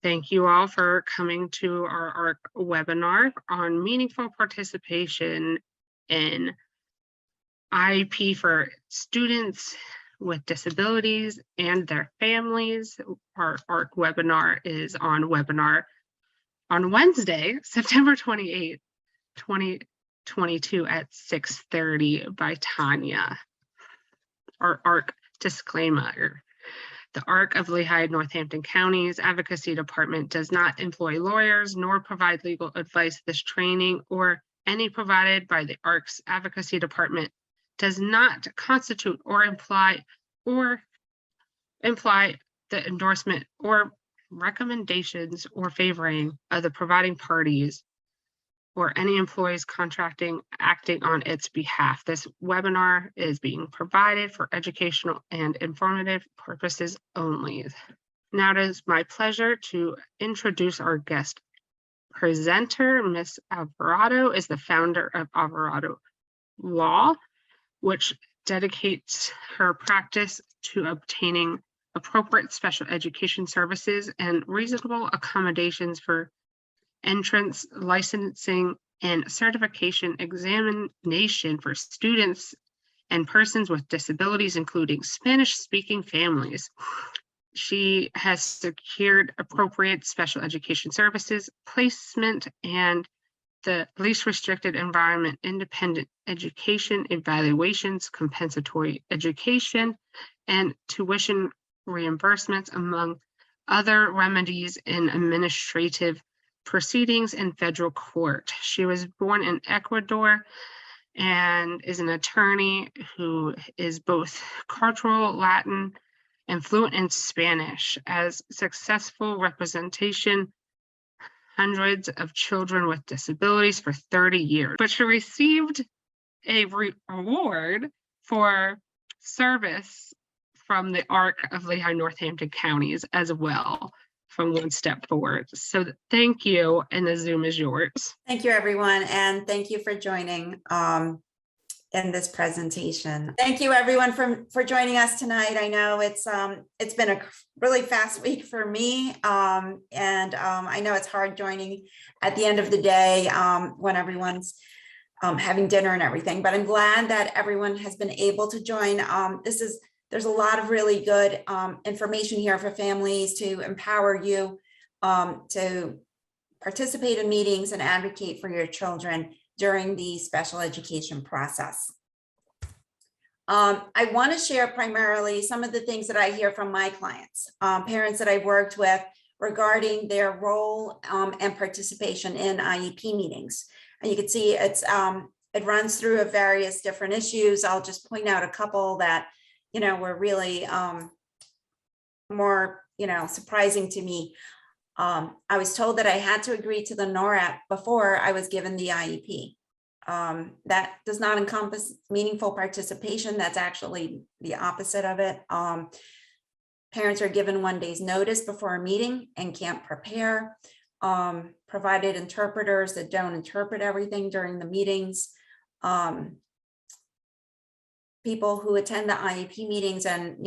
Thank you all for coming to our ARC webinar on meaningful participation in IEP for students with disabilities and their families. Our ARC webinar is on Wednesday, September 28th, 2022 at 6:30 by Tanya. Our ARC disclaimer. The ARC of Lehigh, Northampton County's Advocacy Department does not employ lawyers nor provide legal advice. This training or any provided by the ARC's Advocacy Department does not constitute or imply the endorsement or recommendations or favoring of the providing parties or any employees contracting acting on its behalf. This webinar is being provided for educational and informative purposes only. Now it is my pleasure to introduce our guest presenter. Ms. Alvarado is the founder of Alvarado Law, which dedicates her practice to obtaining appropriate special education services and reasonable accommodations for entrance, licensing, and certification examination for students and persons with disabilities, including Spanish-speaking families. She has secured appropriate special education services, placement, and the least restricted environment, independent education, evaluations, compensatory education, and tuition reimbursements, among other remedies in administrative proceedings in federal court. She was born in Ecuador and is an attorney who is both cultural Latin and fluent in Spanish. As successful representation hundreds of children with disabilities for 30 years. But she received a reward for service from the ARC of Lehigh Northampton counties as well, from One Step Forward. So thank you, and the Zoom is yours. Thank you, everyone, and thank you for joining in this presentation. Thank you, everyone, for joining us tonight. I know it's been a really fast week for me, and I know it's hard joining at the end of the day when everyone's having dinner and everything, but I'm glad that everyone has been able to join. There's a lot of really good information here for families to empower you to participate in meetings and advocate for your children during the special education process. I want to share primarily some of the things that I hear from my clients, parents that I've worked with regarding their role and participation in IEP meetings. And you can see it runs through various different issues. I'll just point out a couple that were really more surprising to me. I was told that I had to agree to the NORAP before I was given the IEP. That does not encompass meaningful participation. That's actually the opposite of it. Parents are given 1 day's notice before a meeting and can't prepare. Provided interpreters that don't interpret everything during the meetings. People who attend the IEP meetings and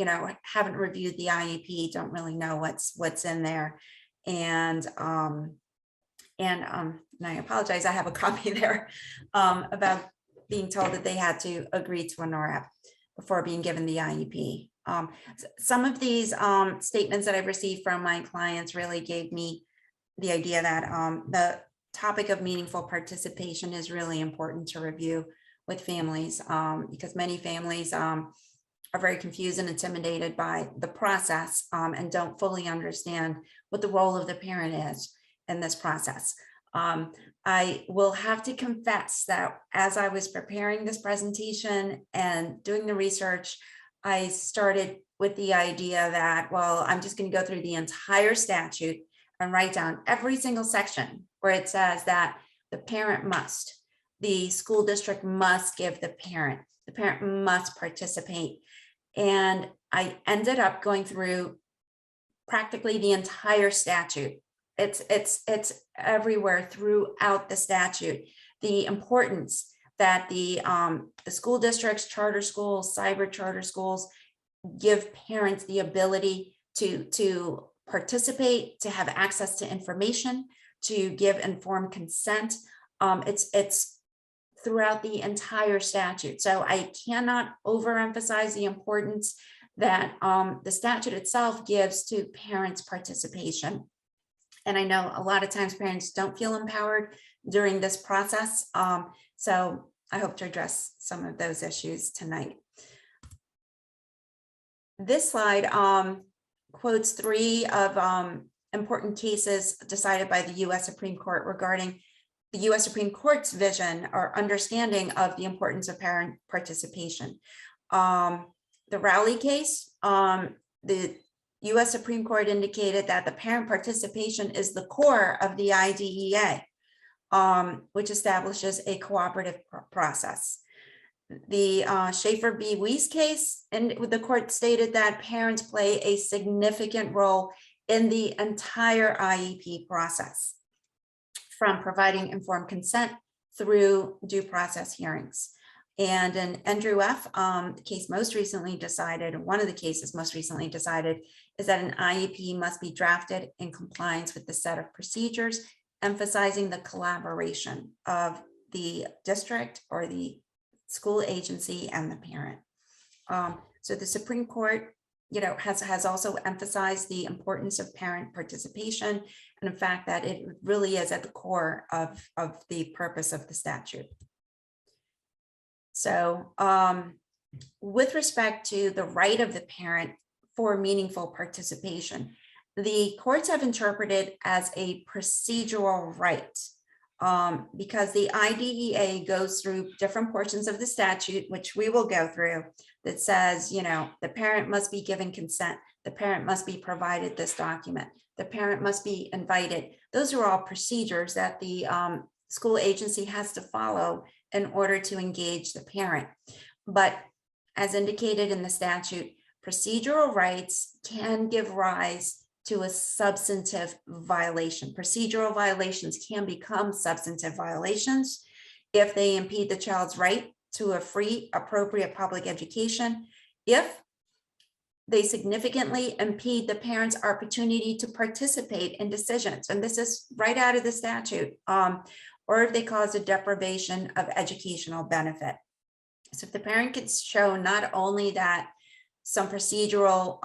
haven't reviewed the IEP don't really know what's in there. And I apologize, I have a copy there about being told that they had to agree to a NORAP before being given the IEP. Some of these statements that I've received from my clients really gave me the idea that the topic of meaningful participation is really important to review with families, because many families are very confused and intimidated by the process and don't fully understand what the role of the parent is in this process. I will have to confess that as I was preparing this presentation and doing the research, I started with the idea that, well, I'm just going to go through the entire statute and write down every single section where it says that the parent must. The school district must give the parent must participate. And I ended up going through practically the entire statute. It's everywhere throughout the statute. The importance that the school districts, charter schools, cyber charter schools give parents the ability to participate, to have access to information, to give informed consent. It's throughout the entire statute. So I cannot overemphasize the importance that the statute itself gives to parents' participation. And I know a lot of times parents don't feel empowered during this process. So I hope to address some of those issues tonight. This slide quotes 3 of important cases decided by the U.S. Supreme Court regarding the U.S. Supreme Court's vision or understanding of the importance of parent participation. The Rowley case, the U.S. Supreme Court indicated that the parent participation is the core of the IDEA, which establishes a cooperative process. The Schaefer v. Weiss case, and the court stated that parents play a significant role in the entire IEP process, from providing informed consent through due process hearings. And in Andrew F., the case most recently decided, one of the cases most recently decided, is that an IEP must be drafted in compliance with the set of procedures, emphasizing the collaboration of the district or the school agency and the parent. So the Supreme Court, has also emphasized the importance of parent participation, and in fact that it really is at the core of the purpose of the statute. So with respect to the right of the parent for meaningful participation, the courts have interpreted as a procedural right, because the IDEA goes through different portions of the statute, which we will go through, that says, the parent must be given consent, the parent must be provided this document, the parent must be invited. Those are all procedures that the school agency has to follow in order to engage the parent. But as indicated in the statute, procedural rights can give rise to a substantive violation. Procedural violations can become substantive violations if they impede the child's right to a free, appropriate public education, if they significantly impede the parent's opportunity to participate in decisions, and this is right out of the statute, or if they cause a deprivation of educational benefit. So if the parent can show not only that some procedural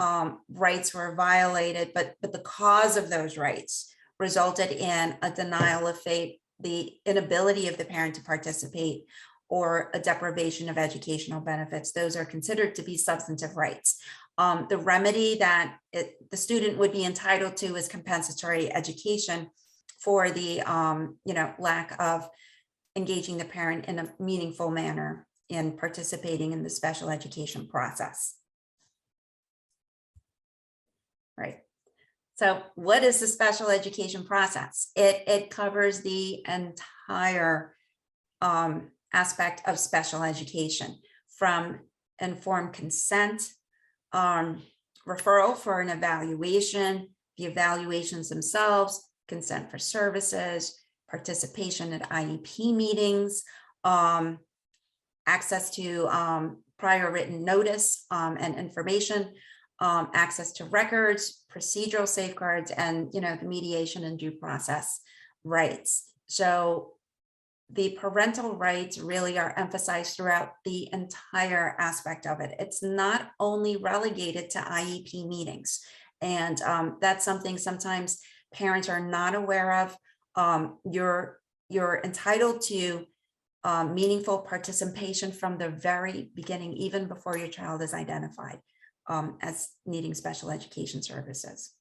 rights were violated, but the cause of those rights resulted in a denial of FAPE, the inability of the parent to participate, or a deprivation of educational benefits, those are considered to be substantive rights. The remedy that the student would be entitled to is compensatory education for the lack of engaging the parent in a meaningful manner in participating in the special education process. Right. So what is the special education process? It covers the entire aspect of special education, from informed consent, referral for an evaluation, the evaluations themselves, consent for services, participation at IEP meetings, access to prior written notice and information, access to records, procedural safeguards, and the mediation and due process rights. So the parental rights really are emphasized throughout the entire aspect of it. It's not only relegated to IEP meetings, and that's something sometimes parents are not aware of. You're entitled to meaningful participation from the very beginning, even before your child is identified as needing special education services.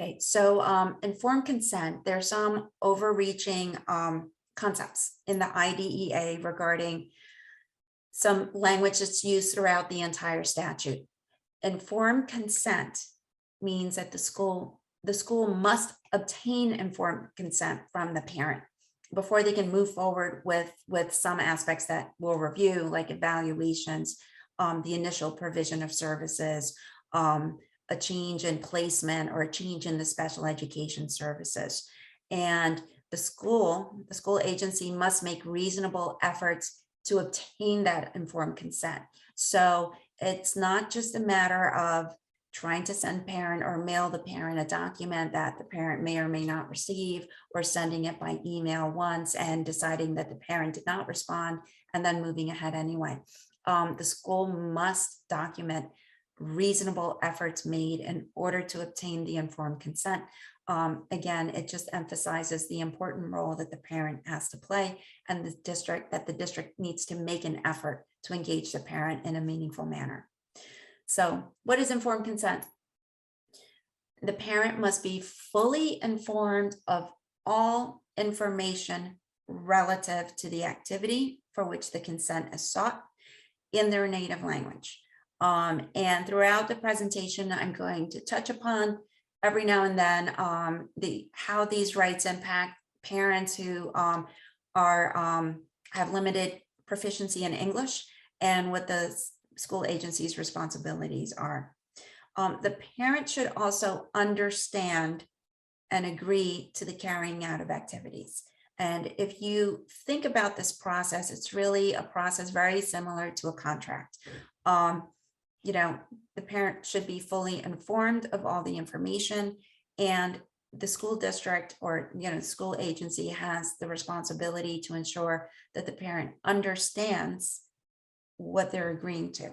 Okay, so informed consent, there's some overreaching concepts in the IDEA regarding some language that's used throughout the entire statute. Informed consent means that the school must obtain informed consent from the parent before they can move forward with some aspects that we'll review, like evaluations, the initial provision of services, a change in placement, or a change in the special education services. And the school agency must make reasonable efforts to obtain that informed consent. So it's not just a matter of trying to send parent or mail the parent a document that the parent may or may not receive, or sending it by email once and deciding that the parent did not respond and then moving ahead anyway. The school must document reasonable efforts made in order to obtain the informed consent. Again, it just emphasizes the important role that the parent has to play, and the district needs to make an effort to engage the parent in a meaningful manner. So what is informed consent? The parent must be fully informed of all information relative to the activity for which the consent is sought in their native language. And throughout the presentation, I'm going to touch upon every now and then how these rights impact parents who have limited proficiency in English, and what the school agency's responsibilities are. The parent should also understand and agree to the carrying out of activities. And if you think about this process, it's really a process very similar to a contract. The parent should be fully informed of all the information, and the school district or school agency has the responsibility to ensure that the parent understands what they're agreeing to.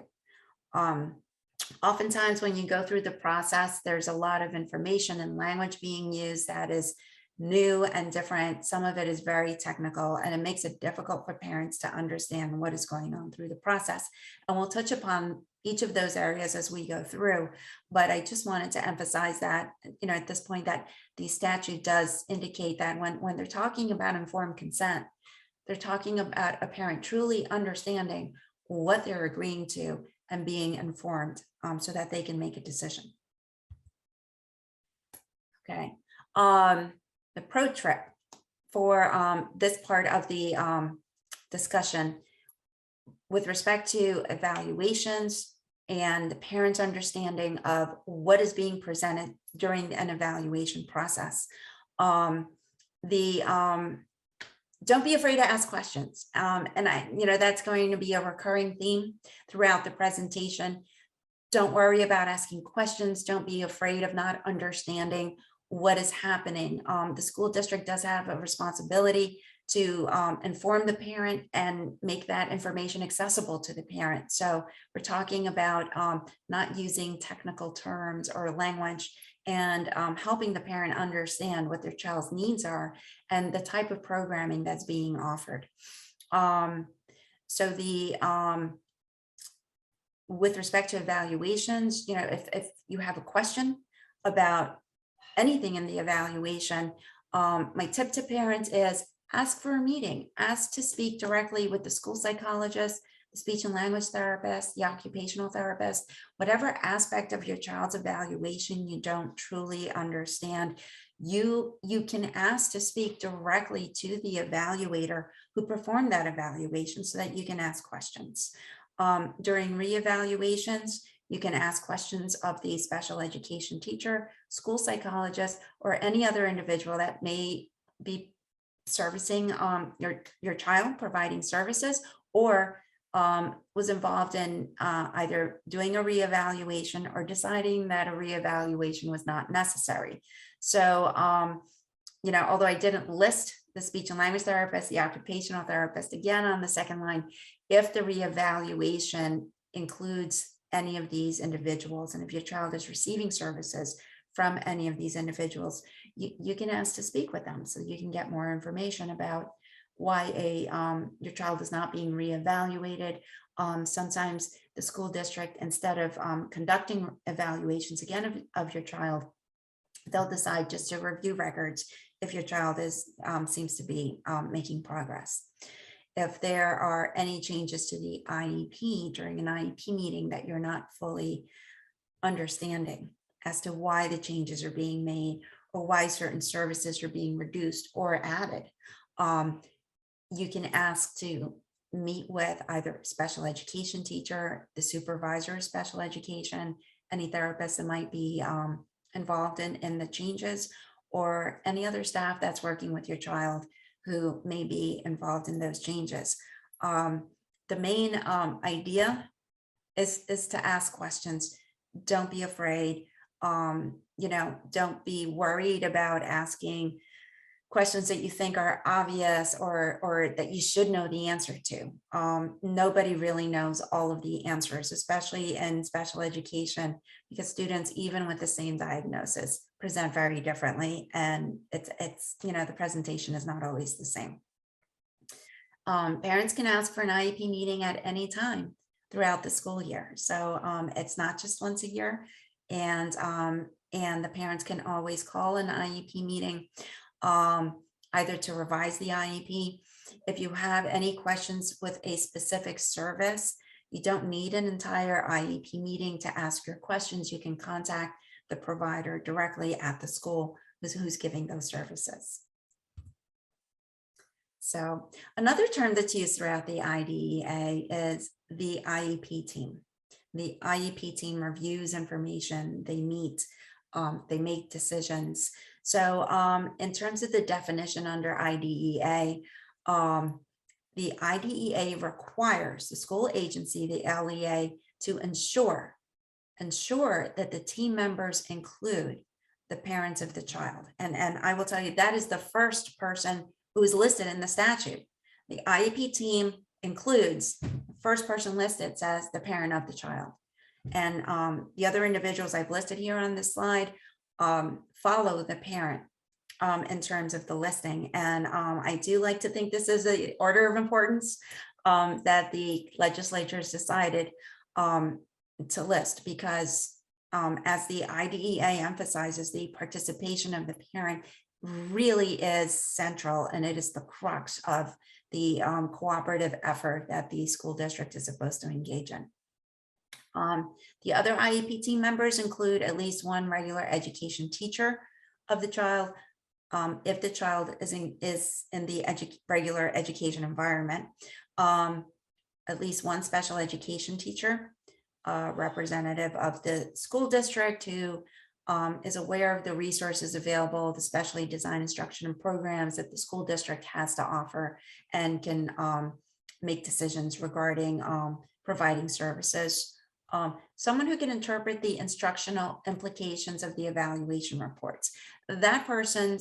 Oftentimes when you go through the process, there's a lot of information and language being used that is new and different. Some of it is very technical, and it makes it difficult for parents to understand what is going on through the process. And we'll touch upon each of those areas as we go through. But I just wanted to emphasize that, at this point, that the statute does indicate that when they're talking about informed consent, they're talking about a parent truly understanding what they're agreeing to and being informed so that they can make a decision. Okay. The pro trip for this part of the discussion with respect to evaluations and the parent's understanding of what is being presented during an evaluation process. Don't be afraid to ask questions. And that's going to be a recurring theme throughout the presentation. Don't worry about asking questions. Don't be afraid of not understanding what is happening. The school district does have a responsibility to inform the parent and make that information accessible to the parent. So we're talking about not using technical terms or language, and helping the parent understand what their child's needs are and the type of programming that's being offered. With respect to evaluations, if you have a question about anything in the evaluation, my tip to parents is ask for a meeting, ask to speak directly with the school psychologist, the speech and language therapist, the occupational therapist. Whatever aspect of your child's evaluation you don't truly understand, you can ask to speak directly to the evaluator who performed that evaluation so that you can ask questions. During reevaluations, you can ask questions of the special education teacher, school psychologist, or any other individual that may be servicing your child, providing services, or was involved in either doing a reevaluation or deciding that a reevaluation was not necessary. So, although I didn't list the speech and language therapist, the occupational therapist, again, on the second line, if the reevaluation includes any of these individuals, and if your child is receiving services from any of these individuals, you can ask to speak with them so you can get more information about why your child is not being reevaluated. Sometimes the school district, instead of conducting evaluations again of your child, they'll decide just to review records if your child seems to be making progress. If there are any changes to the IEP during an IEP meeting that you're not fully understanding as to why the changes are being made or why certain services are being reduced or added, you can ask to meet with either special education teacher, the supervisor of special education, any therapist that might be involved in the changes, or any other staff that's working with your child who may be involved in those changes. The main idea is to ask questions. don't be afraid. Don't be worried about asking questions that you think are obvious or that you should know the answer to. Nobody really knows all of the answers, especially in special education, because students, even with the same diagnosis, present very differently, and it's the presentation is not always the same. Parents can ask for an IEP meeting at any time throughout the school year, so it's not just once a year, and the parents can always call an IEP meeting, either to revise the IEP. If you have any questions with a specific service, you don't need an entire IEP meeting to ask your questions. You can contact the provider directly at the school who's giving those services. So another term that's used throughout the IDEA is the IEP team. The IEP team reviews information, they meet, they make decisions. So in terms of the definition under IDEA, the IDEA requires the school agency, the LEA, to ensure that the team members include the parents of the child. And I will tell you, that is the first person who is listed in the statute. The IEP team includes, the first person listed says the parent of the child. And the other individuals I've listed here on this slide follow the parent in terms of the listing. And I do like to think this is an order of importance that the legislature has decided to list, because as the IDEA emphasizes, the participation of the parent really is central, and it is the crux of the cooperative effort that the school district is supposed to engage in. The other IEP team members include at least one regular education teacher of the child, if the child is in the regular education environment, at least one special education teacher, representative of the school district who is aware of the resources available, the specially designed instruction and programs that the school district has to offer, and can make decisions regarding providing services. Someone who can interpret the instructional implications of the evaluation reports. That person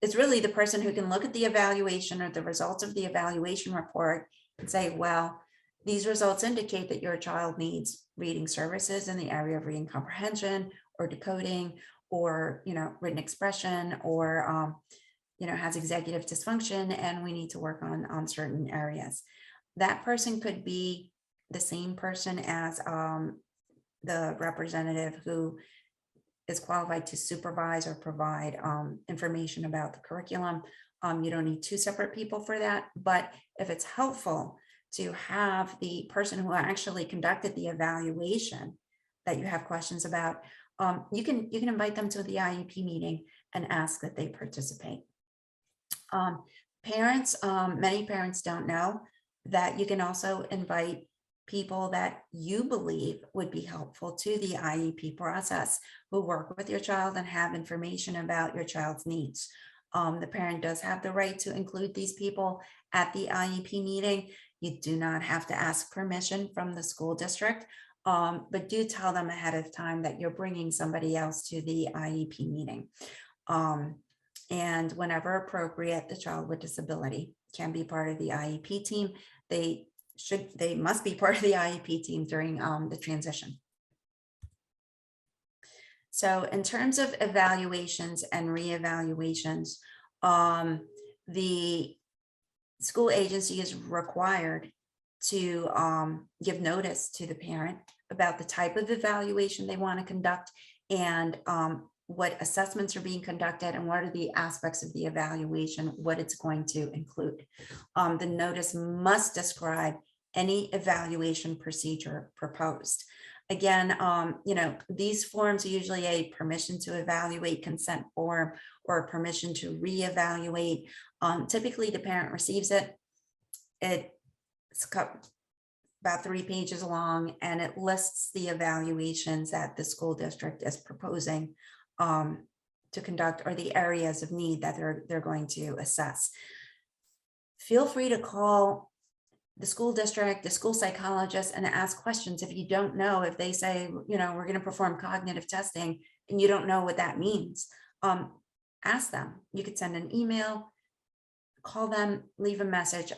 is really the person who can look at the evaluation or the results of the evaluation report and say, well, these results indicate that your child needs reading services in the area of reading comprehension or decoding, or written expression, or has executive dysfunction, and we need to work on certain areas. That person could be the same person as the representative who is qualified to supervise or provide information about the curriculum. You don't need two separate people for that, but if it's helpful to have the person who actually conducted the evaluation that you have questions about, you can invite them to the IEP meeting and ask that they participate. Parents, many parents don't know that you can also invite people that you believe would be helpful to the IEP process, who work with your child and have information about your child's needs. The parent does have the right to include these people at the IEP meeting. You do not have to ask permission from the school district, but do tell them ahead of time that you're bringing somebody else to the IEP meeting. And whenever appropriate, the child with disability can be part of the IEP team. They must be part of the IEP team during the transition. So in terms of evaluations and reevaluations, the school agency is required to give notice to the parent about the type of evaluation they want to conduct, and what assessments are being conducted, and what are the aspects of the evaluation, what it's going to include. The notice must describe any evaluation procedure proposed. Again, these forms are usually a permission to evaluate consent form or a permission to reevaluate. Typically, the parent receives it. It's about 3 pages long, and it lists the evaluations that the school district is proposing to conduct, or the areas of need that they're going to assess. Feel free to call the school district, the school psychologist, and ask questions. If you don't know, if they say, you know, we're going to perform cognitive testing and you don't know what that means, ask them. You could send an email, call them, leave a message.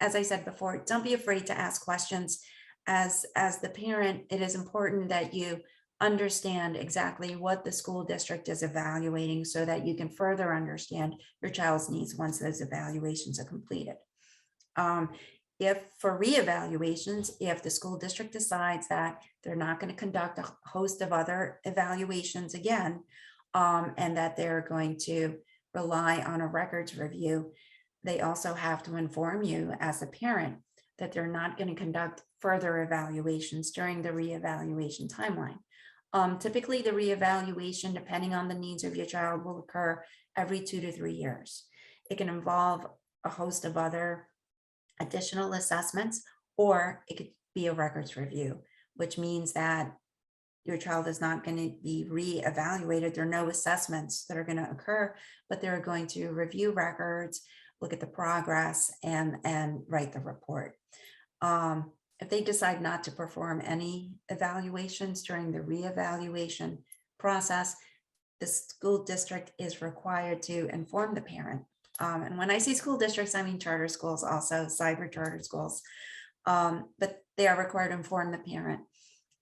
As I said before, don't be afraid to ask questions. As the parent, it is important that you understand exactly what the school district is evaluating so that you can further understand your child's needs once those evaluations are completed. If for reevaluations, if the school district decides that they're not going to conduct a host of other evaluations again, and that they're going to rely on a records review, they also have to inform you as a parent that they're not going to conduct further evaluations during the reevaluation timeline. Typically, the reevaluation, depending on the needs of your child, will occur every 2 to 3 years. It can involve a host of other additional assessments, or it could be a records review, which means that your child is not going to be reevaluated. There are no assessments that are going to occur, but they're going to review records, look at the progress, and write the report. If they decide not to perform any evaluations during the reevaluation process, the school district is required to inform the parent. And when I say school districts, I mean charter schools, also cyber charter schools, but they are required to inform the parent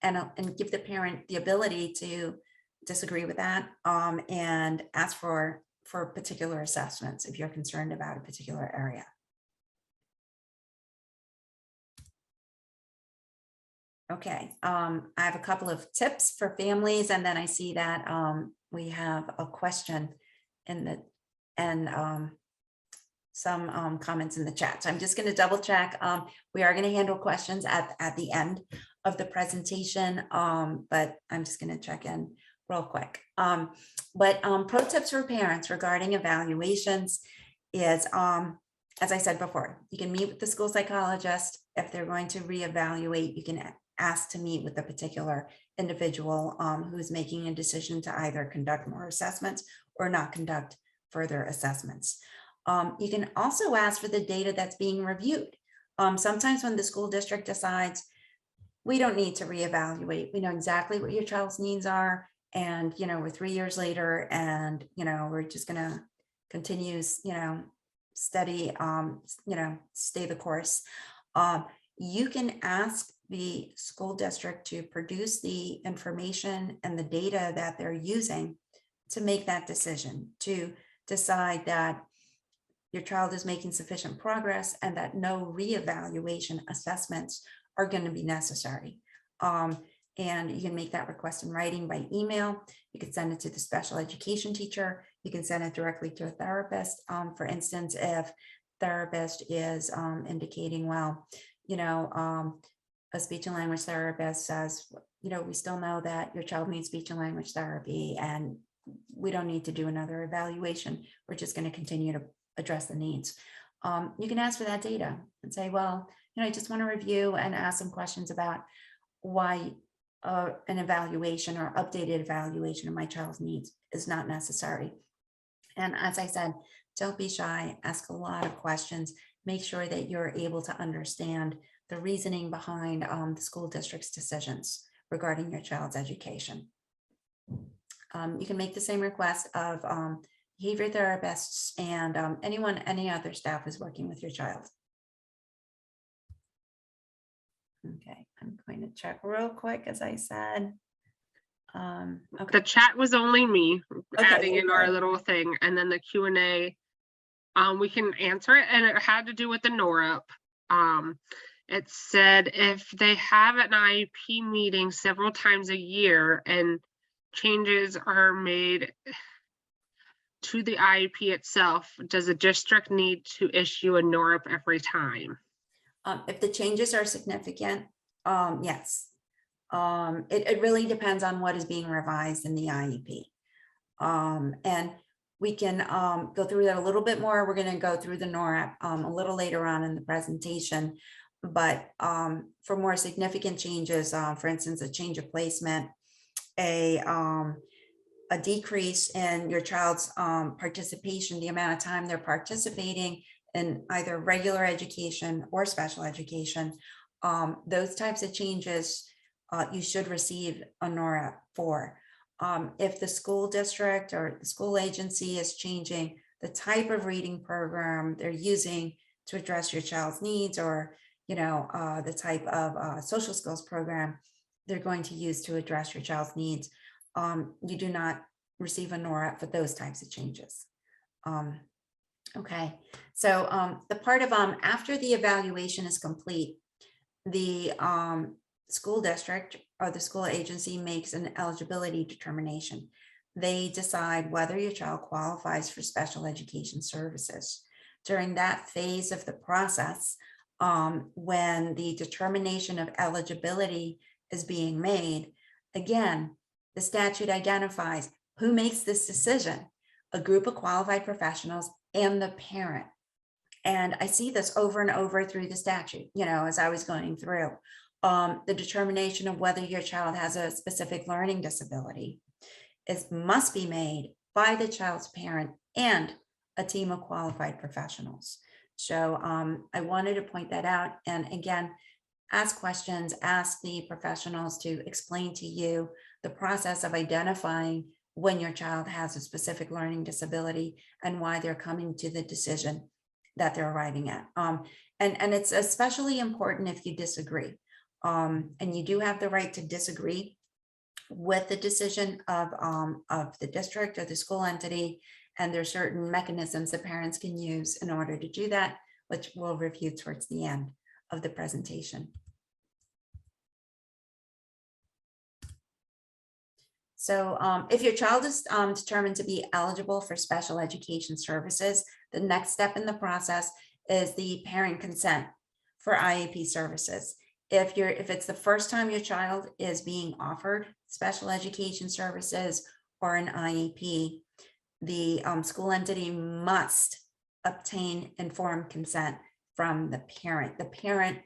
and give the parent the ability to disagree with that, and ask for particular assessments if you're concerned about a particular area. Okay, I have a couple of tips for families, and then I see that we have a question in the some comments in the chat. So I'm just going to double check. We are going to handle questions at the end of the presentation, but I'm just going to check in real quick. But pro tips for parents regarding evaluations is, as I said before, you can meet with the school psychologist. If they're going to reevaluate, you can ask to meet with the particular individual who's making a decision to either conduct more assessments or not conduct further assessments. You can also ask for the data that's being reviewed. Sometimes when the school district decides, we don't need to reevaluate, we know exactly what your child's needs are, and we're 3 years later, and we're just gonna continue, steady, stay the course. You can ask the school district to produce the information and the data that they're using to make that decision, to decide that your child is making sufficient progress and that no reevaluation assessments are going to be necessary. And you can make that request in writing by email. You can send it to the special education teacher. You can send it directly to a therapist. For instance, if therapist is indicating, well, a speech and language therapist says, we still know that your child needs speech and language therapy, and we don't need to do another evaluation. We're just going to continue to address the needs. You can ask for that data and say, well, I just want to review and ask some questions about why an evaluation or updated evaluation of my child's needs is not necessary. And as I said, don't be shy, ask a lot of questions, make sure that you're able to understand the reasoning behind the school district's decisions regarding your child's education. You can make the same request of behavior therapists and any other staff who's working with your child. Okay, I'm going to check real quick, as I said. Okay. The chat was only me adding in our okay. little thing, and then the Q&A, we can answer it, and it had to do with the NORAP. It said if they have an IEP meeting several times a year and changes are made to the IEP itself, does the district need to issue a NORAP every time? If the changes are significant, yes. It really depends on what is being revised in the IEP. And we can go through that a little bit more. We're going to go through the NORAP a little later on in the presentation. But for more significant changes, for instance, a change of placement, a decrease in your child's participation, the amount of time they're participating in either regular education or special education, those types of changes you should receive a NORAP for. If the school district or the school agency is changing the type of reading program they're using to address your child's needs, or the type of social skills program they're going to use to address your child's needs, you do not receive a NORAP for those types of changes. Okay, so the part of after the evaluation is complete, the school district or the school agency makes an eligibility determination. They decide whether your child qualifies for special education services. During that phase of the process, when the determination of eligibility is being made, again, the statute identifies who makes this decision: a group of qualified professionals and the parent. And I see this over and over through the statute, as I was going through. The determination of whether your child has a specific learning disability must be made by the child's parent and a team of qualified professionals. So I wanted to point that out. And again, ask questions, ask the professionals to explain to you the process of identifying when your child has a specific learning disability and why they're coming to the decision that they're arriving at. And it's especially important if you disagree. And you do have the right to disagree with the decision of the district or the school entity. And there are certain mechanisms that parents can use in order to do that, which we'll review towards the end of the presentation. So if your child is determined to be eligible for special education services, the next step in the process is the parent consent for IEP services. If it's the first time your child is being offered special education services or an IEP, the school entity must obtain informed consent from the parent. The parent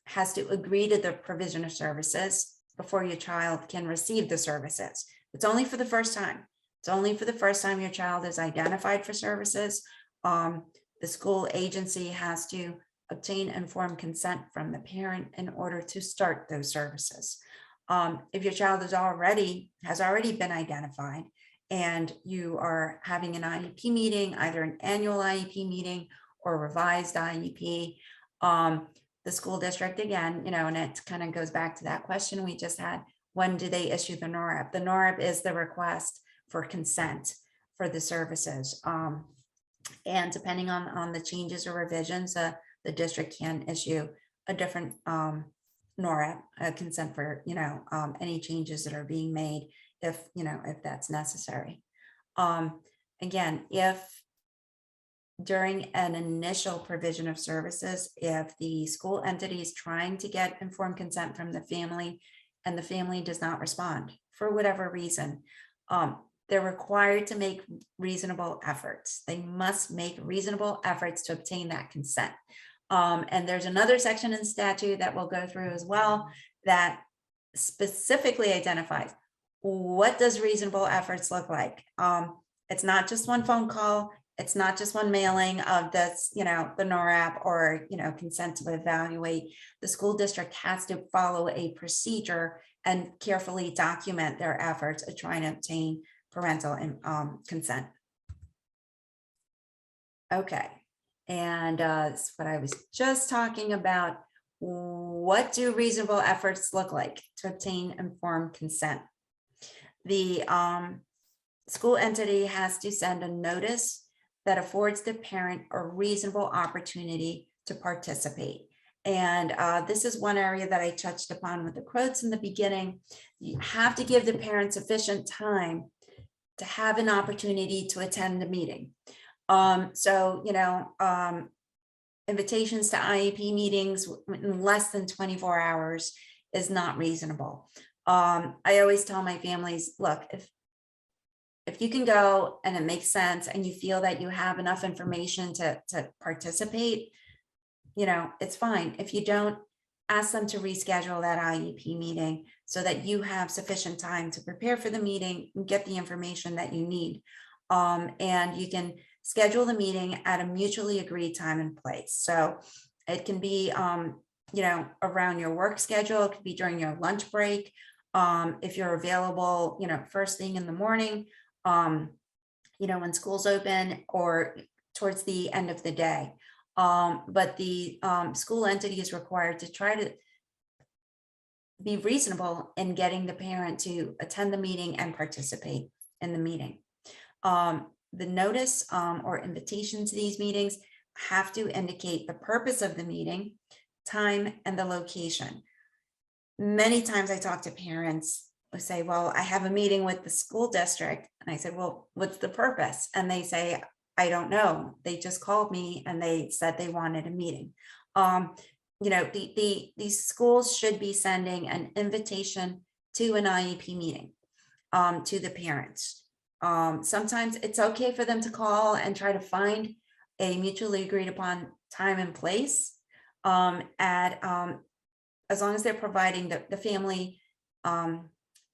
has to agree to the provision of services before your child can receive the services. It's only for the first time. It's only for the first time your child is identified for services. The school agency has to obtain informed consent from the parent in order to start those services. If your child has already been identified and you are having an IEP meeting, either an annual IEP meeting or a revised IEP, the school district, again, and it kind of goes back to that question we just had: when do they issue the NORAP? The NORAP is the request for consent for the services. And depending on the changes or revisions, the district can issue a different NORAP, consent for any changes that are being made, if that's necessary. Again, if during an initial provision of services, if the school entity is trying to get informed consent from the family and the family does not respond for whatever reason, they're required to make reasonable efforts. They must make reasonable efforts to obtain that consent. And there's another section in statute that we'll go through as well that specifically identifies what does reasonable efforts look like. It's not just one phone call. It's not just one mailing of this, the NORAP or, consent to evaluate. The school district has to follow a procedure and carefully document their efforts of trying to obtain parental consent. Okay, and that's what I was just talking about. What do reasonable efforts look like to obtain informed consent? The school entity has to send a notice that affords the parent a reasonable opportunity to participate. And this is one area that I touched upon with the quotes in the beginning. You have to give the parent sufficient time to have an opportunity to attend the meeting. Invitations to IEP meetings in less than 24 hours is not reasonable. I always tell my families, look, if you can go and it makes sense and you feel that you have enough information to participate, it's fine. If you don't, ask them to reschedule that IEP meeting so that you have sufficient time to prepare for the meeting and get the information that you need. And you can schedule the meeting at a mutually agreed time and place. So it can be, around your work schedule, it could be during your lunch break. If you're available, first thing in the morning, when school's open, or towards the end of the day. But the school entity is required to try to be reasonable in getting the parent to attend the meeting and participate in the meeting. The notice or invitation to these meetings have to indicate the purpose of the meeting, time, and the location. Many times I talk to parents who say, well, I have a meeting with the school district. And I said, well, what's the purpose? And they say, I don't know. They just called me and they said they wanted a meeting. These schools should be sending an invitation to an IEP meeting to the parents. Sometimes it's okay for them to call and try to find a mutually agreed upon time and place as long as they're providing the family a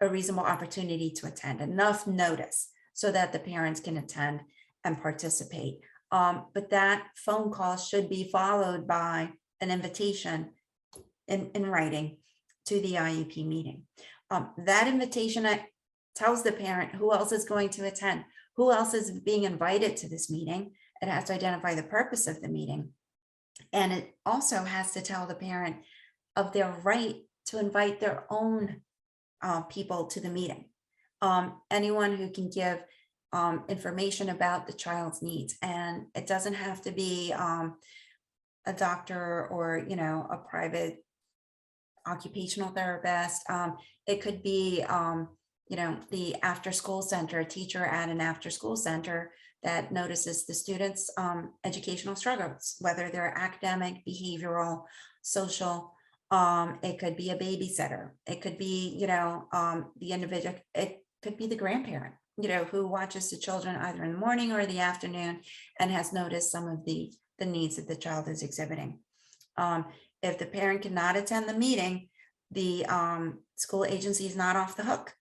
reasonable opportunity to attend, enough notice so that the parents can attend and participate. But that phone call should be followed by an invitation in writing to the IEP meeting. That invitation tells the parent who else is going to attend, who else is being invited to this meeting. It has to identify the purpose of the meeting. And it also has to tell the parent of their right to invite their own people to the meeting. Anyone who can give information about the child's needs. And it doesn't have to be a doctor or, a private occupational therapist. It could be, the after school center, a teacher at an after school center that notices the students' educational struggles, whether they're academic, behavioral, social. It could be a babysitter. It could be, the individual. It could be the grandparent, who watches the children either in the morning or the afternoon and has noticed some of the needs that the child is exhibiting. If the parent cannot attend the meeting, the school agency is not off the hook.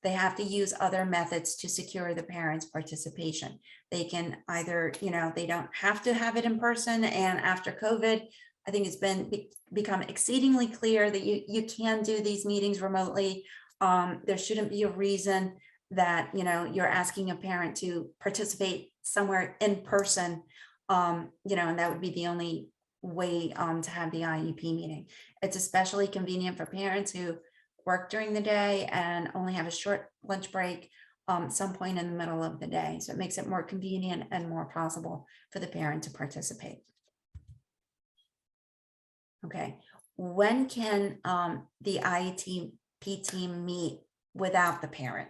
They have to use other methods to secure the parents' participation. They can either, they don't have to have it in person. And after COVID, I think it's become exceedingly clear that you can do these meetings remotely. There shouldn't be a reason that, you're asking a parent to participate somewhere in person, and that would be the only way to have the IEP meeting. It's especially convenient for parents who work during the day and only have a short lunch break some point in the middle of the day. So it makes it more convenient and more possible for the parent to participate. Okay, when can the IEP team meet without the parent?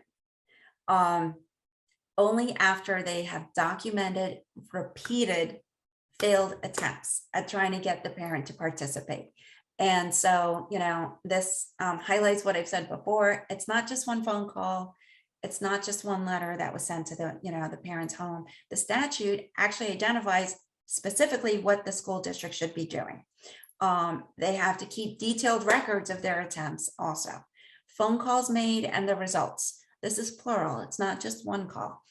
Only after they have documented repeated failed attempts at trying to get the parent to participate. And so, this highlights what I've said before. It's not just one phone call. It's not just one letter that was sent to the parent's home. The statute actually identifies specifically what the school district should be doing. They have to keep detailed records of their attempts also. Phone calls made and the results. This is plural. It's not just one call.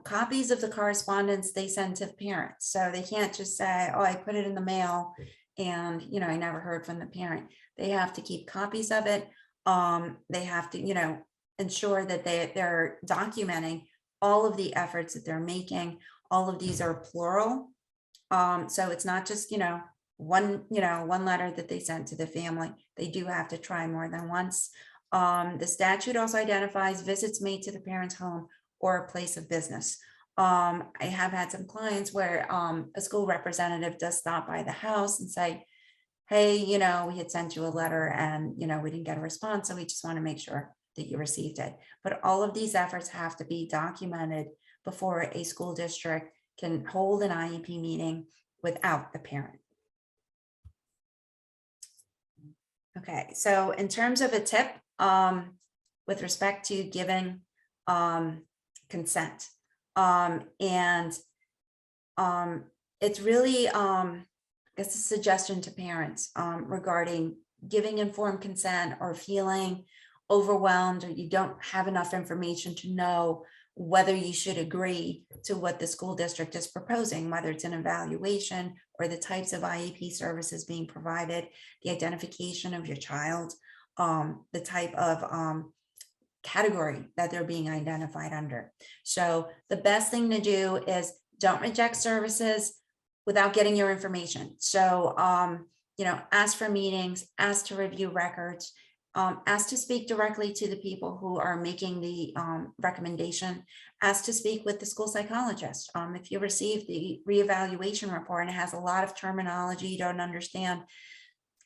Copies of the correspondence they send to parents. So they can't just say, oh, I put it in the mail and, I never heard from the parent. They have to keep copies of it. They have to, ensure that they're documenting all of the efforts that they're making. All of these are plural. So it's not just, one letter that they sent to the family. They do have to try more than once. The statute also identifies visits made to the parent's home or a place of business. I have had some clients where a school representative does stop by the house and say, hey, we had sent you a letter and, we didn't get a response. So we just want to make sure that you received it. But all of these efforts have to be documented before a school district can hold an IEP meeting without the parent. Okay, so in terms of a tip with respect to giving consent, it's really it's a suggestion to parents regarding giving informed consent or feeling overwhelmed or you don't have enough information to know whether you should agree to what the school district is proposing, whether it's an evaluation or the types of IEP services being provided, the identification of your child, the type of category that they're being identified under. So the best thing to do is don't reject services without getting your information. So, ask for meetings, ask to review records, ask to speak directly to the people who are making the recommendation, ask to speak with the school psychologist. If you receive the reevaluation report and it has a lot of terminology you don't understand,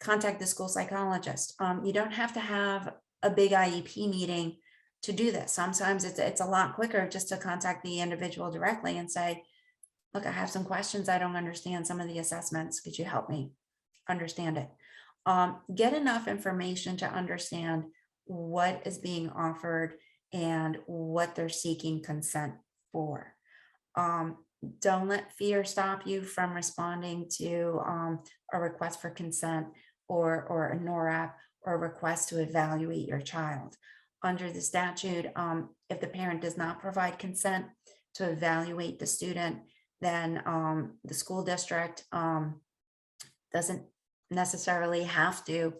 contact the school psychologist. You don't have to have a big IEP meeting to do this. Sometimes it's a lot quicker just to contact the individual directly and say, look, I have some questions. I don't understand some of the assessments. Could you help me understand it? Get enough information to understand what is being offered and what they're seeking consent for. Don't let fear stop you from responding to a request for consent or a NORAP or a request to evaluate your child. Under the statute, if the parent does not provide consent to evaluate the student, then the school district doesn't necessarily have to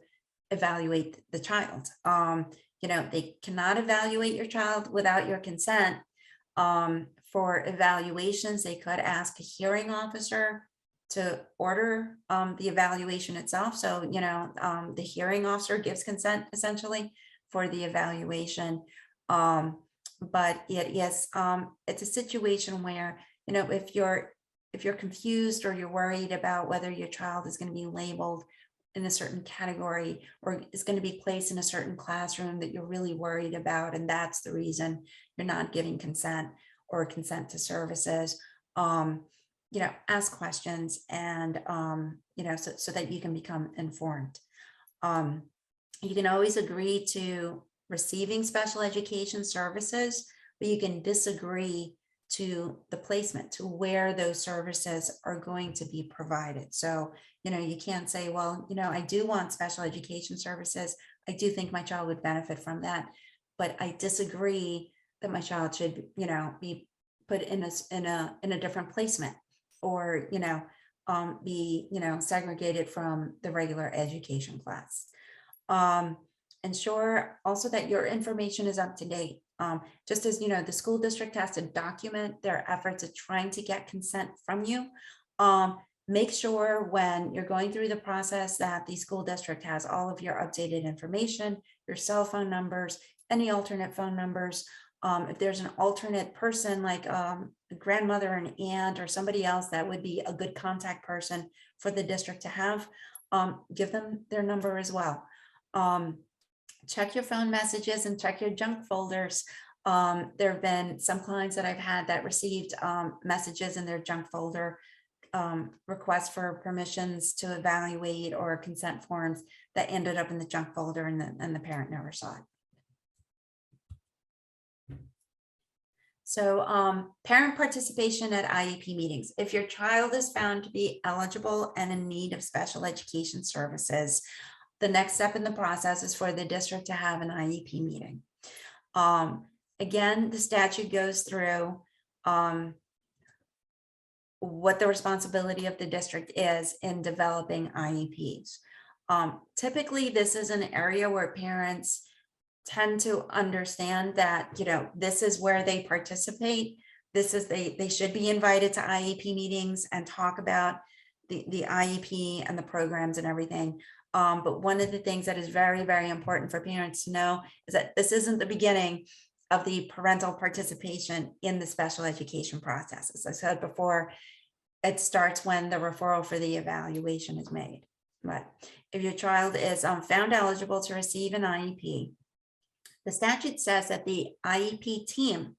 evaluate the child. They cannot evaluate your child without your consent. For evaluations, they could ask a hearing officer to order the evaluation itself. So, the hearing officer gives consent essentially for the evaluation. But it is, it's a situation where, if you're confused or you're worried about whether your child is going to be labeled in a certain category or is going to be placed in a certain classroom that you're really worried about, and that's the reason you're not giving consent or consent to services, ask questions and, so that you can become informed. You can always agree to receiving special education services, but you can disagree to the placement, to where those services are going to be provided. So, you can't say, well, I do want special education services. I do think my child would benefit from that, but I disagree that my child should, be put in a different placement or, be, segregated from the regular education class. Ensure also that your information is up to date. Just as, the school district has to document their efforts at trying to get consent from you. Make sure when you're going through the process that the school district has all of your updated information, your cell phone numbers, any alternate phone numbers. If there's an alternate person like a grandmother, an aunt, or somebody else that would be a good contact person for the district to have, give them their number as well. Check your phone messages and check your junk folders. There have been some clients that I've had that received messages in their junk folder, requests for permissions to evaluate or consent forms that ended up in the junk folder and the parent never saw it. So parent participation at IEP meetings. If your child is found to be eligible and in need of special education services, the next step in the process is for the district to have an IEP meeting. Again, the statute goes through what the responsibility of the district is in developing IEPs. Typically, this is an area where parents tend to understand that, this is where they participate. This is, they should be invited to IEP meetings and talk about the IEP and the programs and everything. But one of the things that is very, very important for parents to know is that this isn't the beginning of the parental participation in the special education process. As I said before, it starts when the referral for the evaluation is made. But if your child is found eligible to receive an IEP, the statute says that the IEP team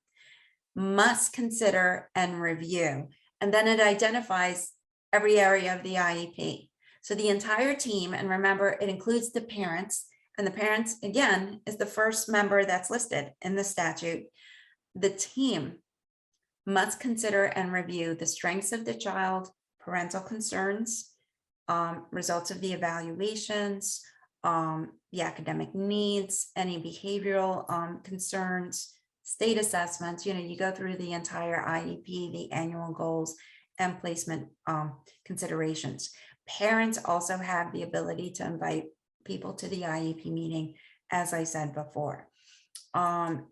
must consider and review, and then it identifies every area of the IEP. So the entire team, and remember, it includes the parents, and the parents, again, is the first member that's listed in the statute. The team must consider and review the strengths of the child, parental concerns, results of the evaluations, the academic needs, any behavioral concerns, state assessments, you go through the entire IEP, the annual goals and placement considerations. Parents also have the ability to invite people to the IEP meeting, as I said before.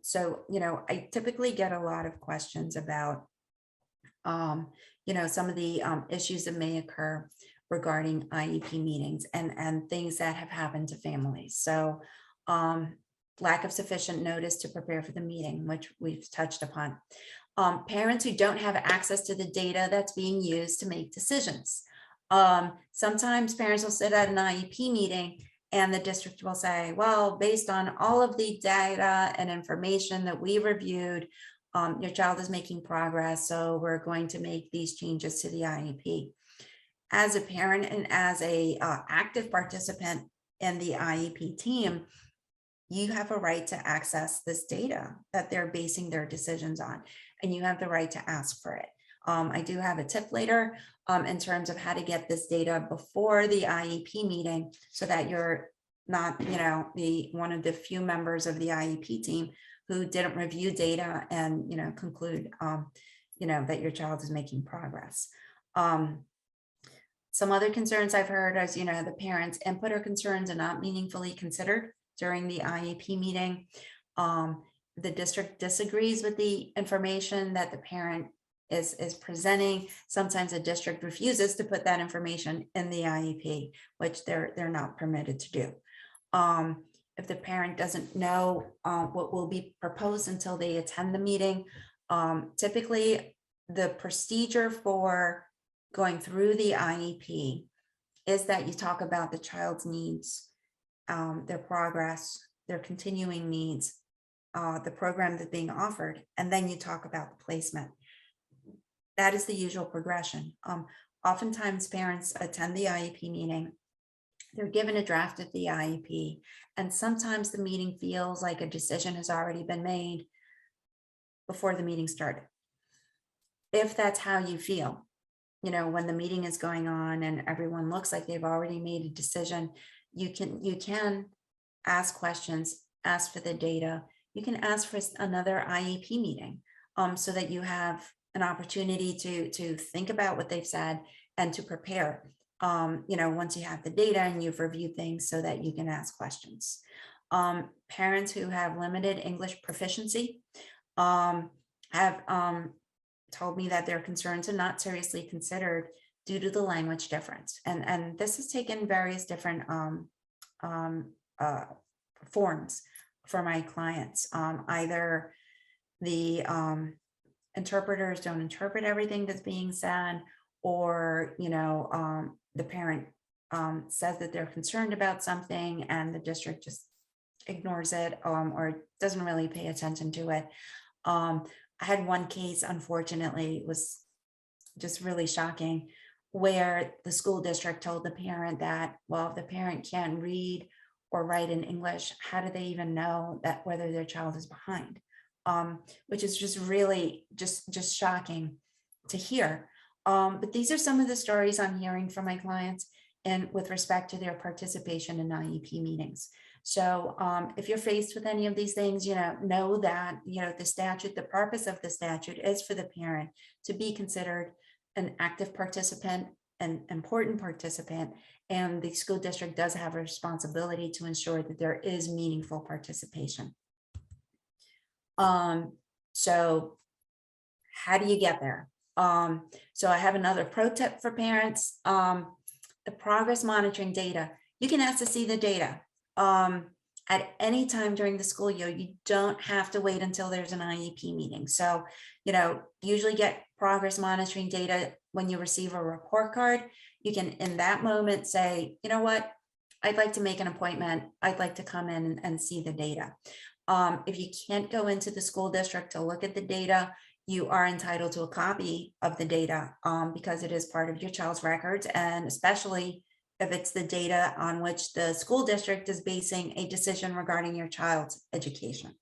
So, I typically get a lot of questions about, some of the issues that may occur regarding IEP meetings and things that have happened to families. So, lack of sufficient notice to prepare for the meeting, which we've touched upon. Parents who don't have access to the data that's being used to make decisions. Sometimes parents will sit at an IEP meeting and the district will say, well, based on all of the data and information that we reviewed, your child is making progress, so we're going to make these changes to the IEP. As a parent and as a active participant in the IEP team, you have a right to access this data that they're basing their decisions on, and you have the right to ask for it. I do have a tip later in terms of how to get this data before the IEP meeting so that you're not, one of the few members of the IEP team who didn't review data and, conclude, that your child is making progress. Some other concerns I've heard is, the parents' input or concerns are not meaningfully considered during the IEP meeting. The district disagrees with the information that the parent is presenting. Sometimes the district refuses to put that information in the IEP, which they're not permitted to do. If the parent doesn't know what will be proposed until they attend the meeting, typically the procedure for going through the IEP is that you talk about the child's needs, their progress, their continuing needs, the program that's being offered, and then you talk about the placement. That is the usual progression. Oftentimes parents attend the IEP meeting, they're given a draft of the IEP, and sometimes the meeting feels like a decision has already been made before the meeting started. If that's how you feel, when the meeting is going on and everyone looks like they've already made a decision, you can ask questions, ask for the data. You can ask for another IEP meeting so that you have an opportunity to think about what they've said and to prepare, once you have the data and you've reviewed things so that you can ask questions. Parents who have limited English proficiency have told me that their concerns are not seriously considered due to the language difference. And this has taken various different forms for my clients. Either the interpreters don't interpret everything that's being said, or, the parent says that they're concerned about something and the district just ignores it or doesn't really pay attention to it. I had one case, unfortunately, it was just really shocking, where the school district told the parent that, well, if the parent can't read or write in English, how do they even know that whether their child is behind? Which is just really just shocking to hear. But these are some of the stories I'm hearing from my clients and with respect to their participation in IEP meetings. So if you're faced with any of these things, know that, the statute, the purpose of the statute is for the parent to be considered an active participant, an important participant, and the school district does have a responsibility to ensure that there is meaningful participation. So how do you get there? So I have another pro tip for parents. The progress monitoring data, you can ask to see the data at any time during the school year. You don't have to wait until there's an IEP meeting. So, usually get progress monitoring data when you receive a report card. You can, in that moment, say, you know what, I'd like to make an appointment. I'd like to come in and see the data. If you can't go into the school district to look at the data, you are entitled to a copy of the data because it is part of your child's records, and especially if it's the data on which the school district is basing a decision regarding your child's education.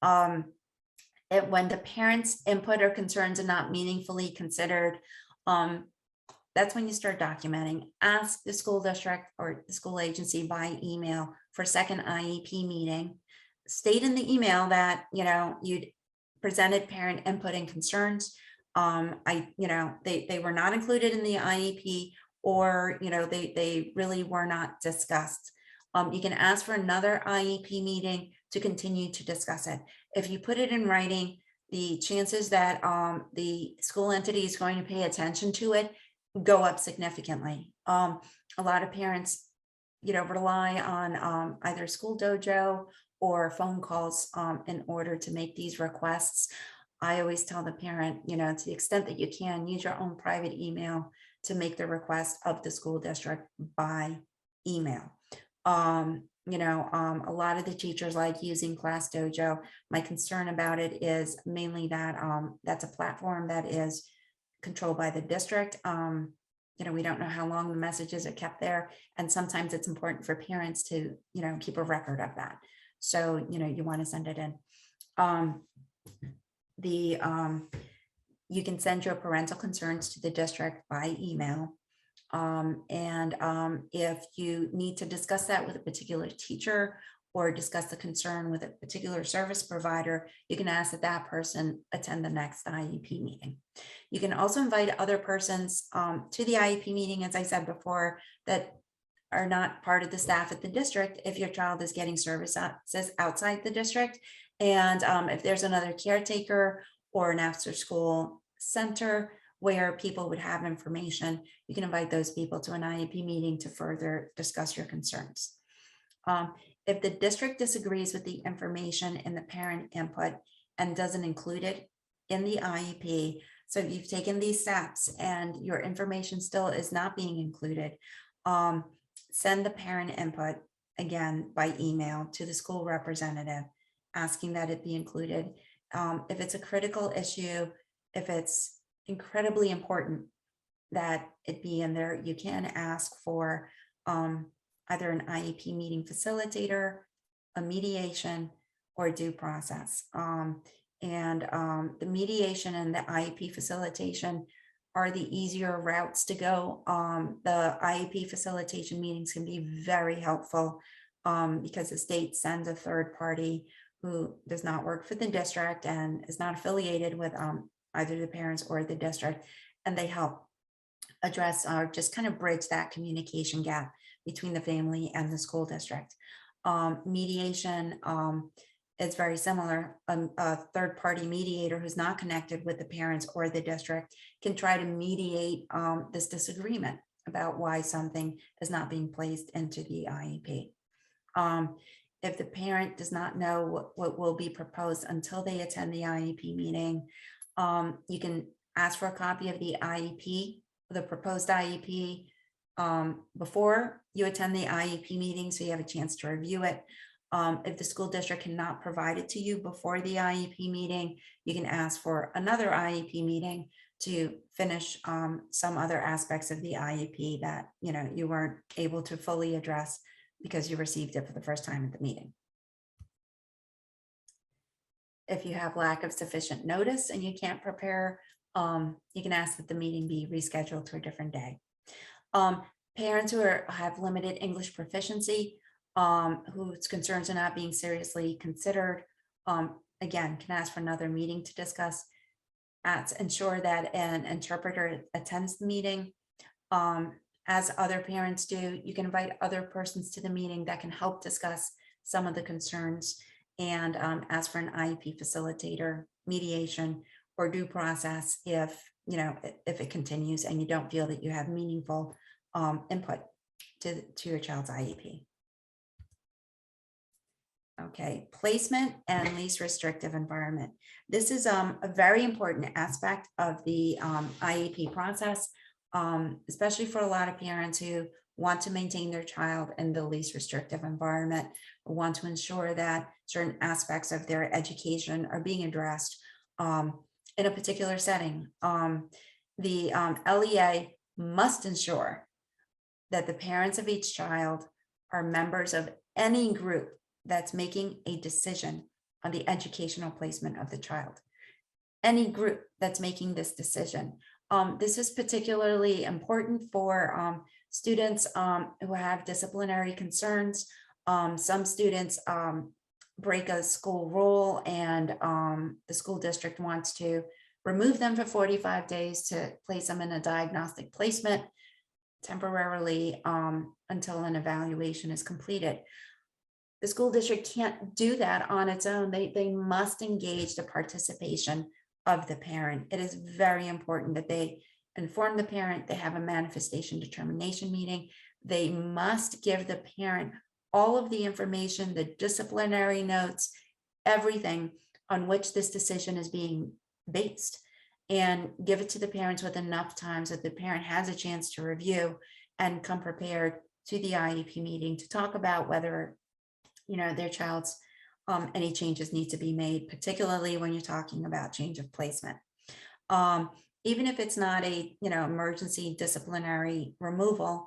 When the parents' input or concerns are not meaningfully considered, that's when you start documenting. Ask the school district or the school agency by email for a second IEP meeting. State in the email that you'd presented parent input and concerns. They were not included in the IEP, or, they really were not discussed. You can ask for another IEP meeting to continue to discuss it. If you put it in writing, the chances that the school entity is going to pay attention to it go up significantly. A lot of parents, rely on either school dojo or phone calls in order to make these requests. I always tell the parent, to the extent that you can, use your own private email to make the request of the school district by email. A lot of the teachers like using Class Dojo. My concern about it is mainly that that's a platform that is controlled by the district. We don't know how long the messages are kept there, and sometimes it's important for parents to, keep a record of that. So, you want to send it in. You can send your parental concerns to the district by email. If you need to discuss that with a particular teacher or discuss the concern with a particular service provider, you can ask that person attend the next IEP meeting. You can also invite other persons to the IEP meeting, as I said before, that are not part of the staff at the district if your child is getting services outside the district. And if there's another caretaker or an after school center where people would have information, you can invite those people to an IEP meeting to further discuss your concerns. If the district disagrees with the information in the parent input and doesn't include it in the IEP, so if you've taken these steps and your information still is not being included, send the parent input again by email to the school representative, asking that it be included. If it's a critical issue, if it's incredibly important that it be in there, you can ask for either an IEP meeting facilitator, a mediation, or due process. The mediation and the IEP facilitation are the easier routes to go. The IEP facilitation meetings can be very helpful because the state sends a third party who does not work for the district and is not affiliated with either the parents or the district, and they help address or just kind of bridge that communication gap between the family and the school district. Mediation is very similar. A third-party mediator who's not connected with the parents or the district can try to mediate this disagreement about why something is not being placed into the IEP. If the parent does not know what will be proposed until they attend the IEP meeting, you can ask for a copy of the IEP, the proposed IEP, before you attend the IEP meeting, so you have a chance to review it. If the school district cannot provide it to you before the IEP meeting, you can ask for another IEP meeting to finish some other aspects of the IEP that you weren't able to fully address because you received it for the first time at the meeting. If you have lack of sufficient notice and you can't prepare, you can ask that the meeting be rescheduled to a different day. Parents who have limited English proficiency, whose concerns are not being seriously considered, again, can ask for another meeting to discuss. Ensure that an interpreter attends the meeting. As other parents do, you can invite other persons to the meeting that can help discuss some of the concerns, and ask for an IEP facilitator, mediation, or due process if it continues and you don't feel that you have meaningful input to your child's IEP. Okay, placement and least restrictive environment. This is a very important aspect of the IEP process, especially for a lot of parents who want to maintain their child in the least restrictive environment, or want to ensure that certain aspects of their education are being addressed in a particular setting. The LEA must ensure that the parents of each child are members of any group that's making a decision on the educational placement of the child. Any group that's making this decision. This is particularly important for students who have disciplinary concerns. Some students break a school rule and the school district wants to remove them for 45 days to place them in a diagnostic placement temporarily until an evaluation is completed. The school district can't do that on its own. They must engage the participation of the parent. It is very important that they inform the parent, they have a manifestation determination meeting. They must give the parent all of the information, the disciplinary notes, everything on which this decision is being based, and give it to the parents with enough time so that the parent has a chance to review and come prepared to the IEP meeting to talk about whether, you know, their child's any changes need to be made, particularly when you're talking about change of placement. Even if it's not a, you know, emergency disciplinary removal,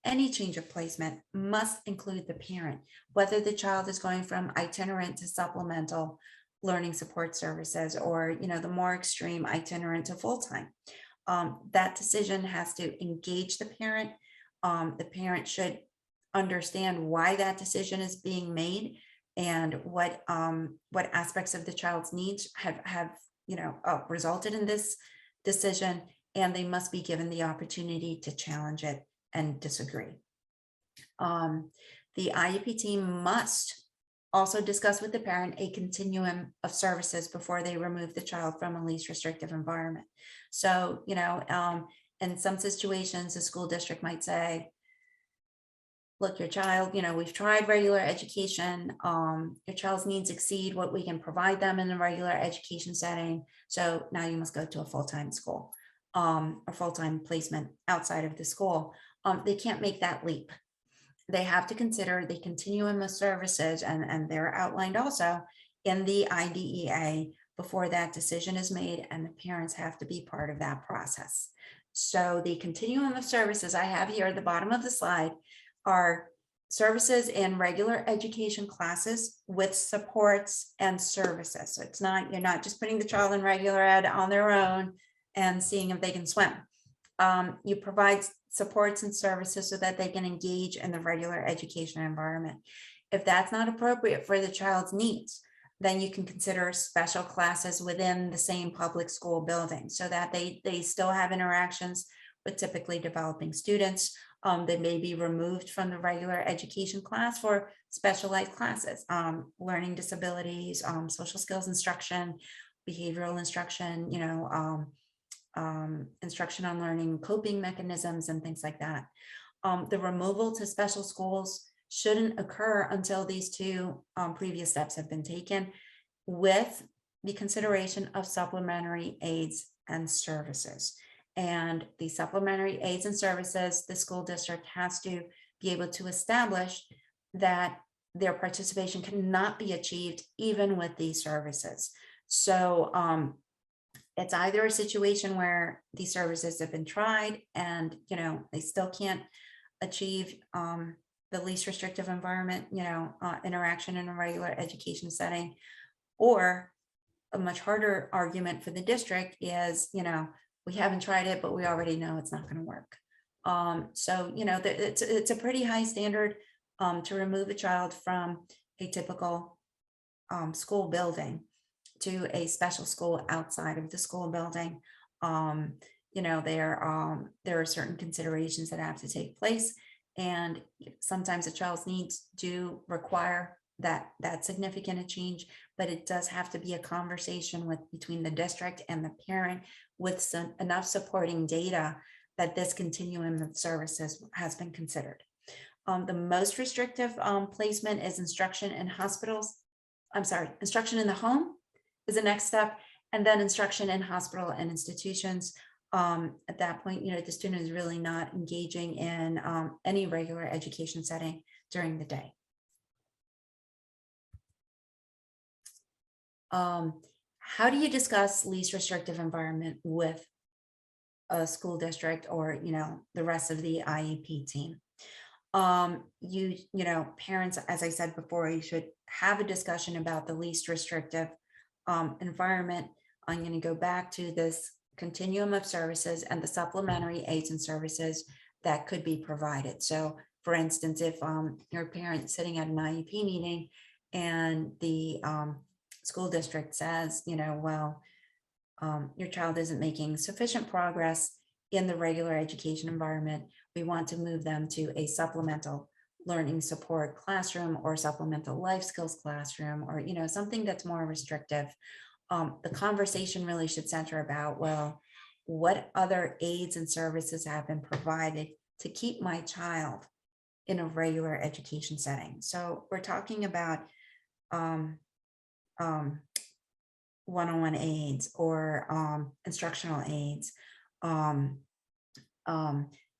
any change of placement must include the parent, whether the child is going from itinerant to supplemental learning support services, or, you know, the more extreme itinerant to full-time. That decision has to engage the parent. The parent should understand why that decision is being made and what aspects of the child's needs have you know, resulted in this decision, and they must be given the opportunity to challenge it and disagree. The IEP team must also discuss with the parent a continuum of services before they remove the child from a least restrictive environment. So, you know, in some situations, the school district might say, look, your child, you know, we've tried regular education. Your child's needs exceed what we can provide them in a regular education setting. So now you must go to a full-time school or full-time placement outside of the school. They can't make that leap. They have to consider the continuum of services, and they're outlined also in the IDEA before that decision is made, and the parents have to be part of that process. So the continuum of services I have here at the bottom of the slide are services in regular education classes with supports and services. So it's not, you're not just putting the child in regular ed on their own and seeing if they can swim. You provide supports and services so that they can engage in the regular education environment. If that's not appropriate for the child's needs, then you can consider special classes within the same public school building so that they still have interactions with typically developing students. They may be removed from the regular education class for specialized classes, learning disabilities, social skills instruction, behavioral instruction, you know, instruction on learning coping mechanisms and things like that. The removal to special schools shouldn't occur until these two previous steps have been taken, with the consideration of supplementary aids and services. And the supplementary aids and services, the school district has to be able to establish that their participation cannot be achieved even with these services. So it's either a situation where these services have been tried and, you know, they still can't achieve the least restrictive environment, you know, interaction in a regular education setting, or a much harder argument for the district is, you know, we haven't tried it, but we already know it's not going to work. So, you know, it's a pretty high standard to remove a child from a typical school building to a special school outside of the school building. You know, there are certain considerations that have to take place, and sometimes a child's needs do require that significant a change, but it does have to be a conversation between the district and the parent with enough supporting data that this continuum of services has been considered. The most restrictive placement is instruction in hospitals. Instruction in the home is the next step, and then instruction in hospital and institutions. At that point, you know, the student is really not engaging in any regular education setting during the day. How do you discuss least restrictive environment with a school district or, you know, the rest of the IEP team? You know, parents, as I said before, you should have a discussion about the least restrictive environment. I'm going to go back to this continuum of services and the supplementary aids and services that could be provided. So for instance, if you're a parent sitting at an IEP meeting and the school district says, well, your child isn't making sufficient progress in the regular education environment, we want to move them to a supplemental learning support classroom or supplemental life skills classroom, or something that's more restrictive. The conversation really should center about, well, what other aids and services have been provided to keep my child in a regular education setting. So we're talking about one-on-one aids or instructional aids,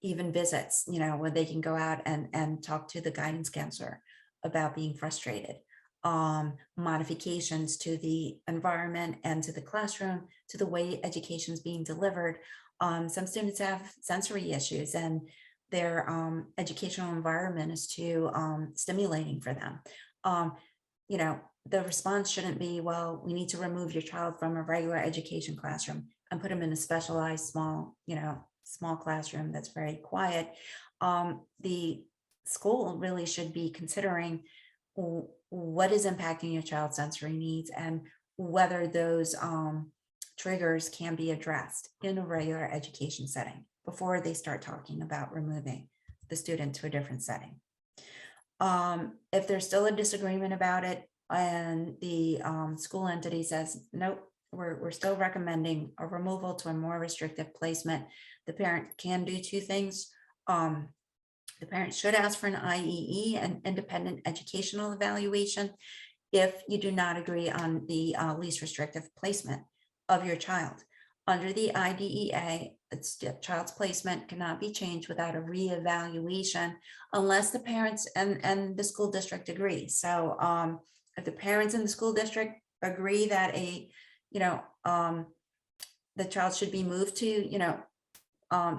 even visits, where they can go out and talk to the guidance counselor about being frustrated, modifications to the environment and to the classroom, to the way education is being delivered. Some students have sensory issues, and their educational environment is too stimulating for them. The response shouldn't be, well, we need to remove your child from a regular education classroom and put them in a specialized small classroom that's very quiet. The school really should be considering what is impacting your child's sensory needs and whether those triggers can be addressed in a regular education setting before they start talking about removing the student to a different setting. If there's still a disagreement about it and the school entity says, nope, we're still recommending a removal to a more restrictive placement, the parent can do two things. The parent should ask for an IEE, an independent educational evaluation, if you do not agree on the least restrictive placement of your child. Under the IDEA, child's placement cannot be changed without a reevaluation unless the parents and the school district agree. So if the parents in the school district agree that the child should be moved to,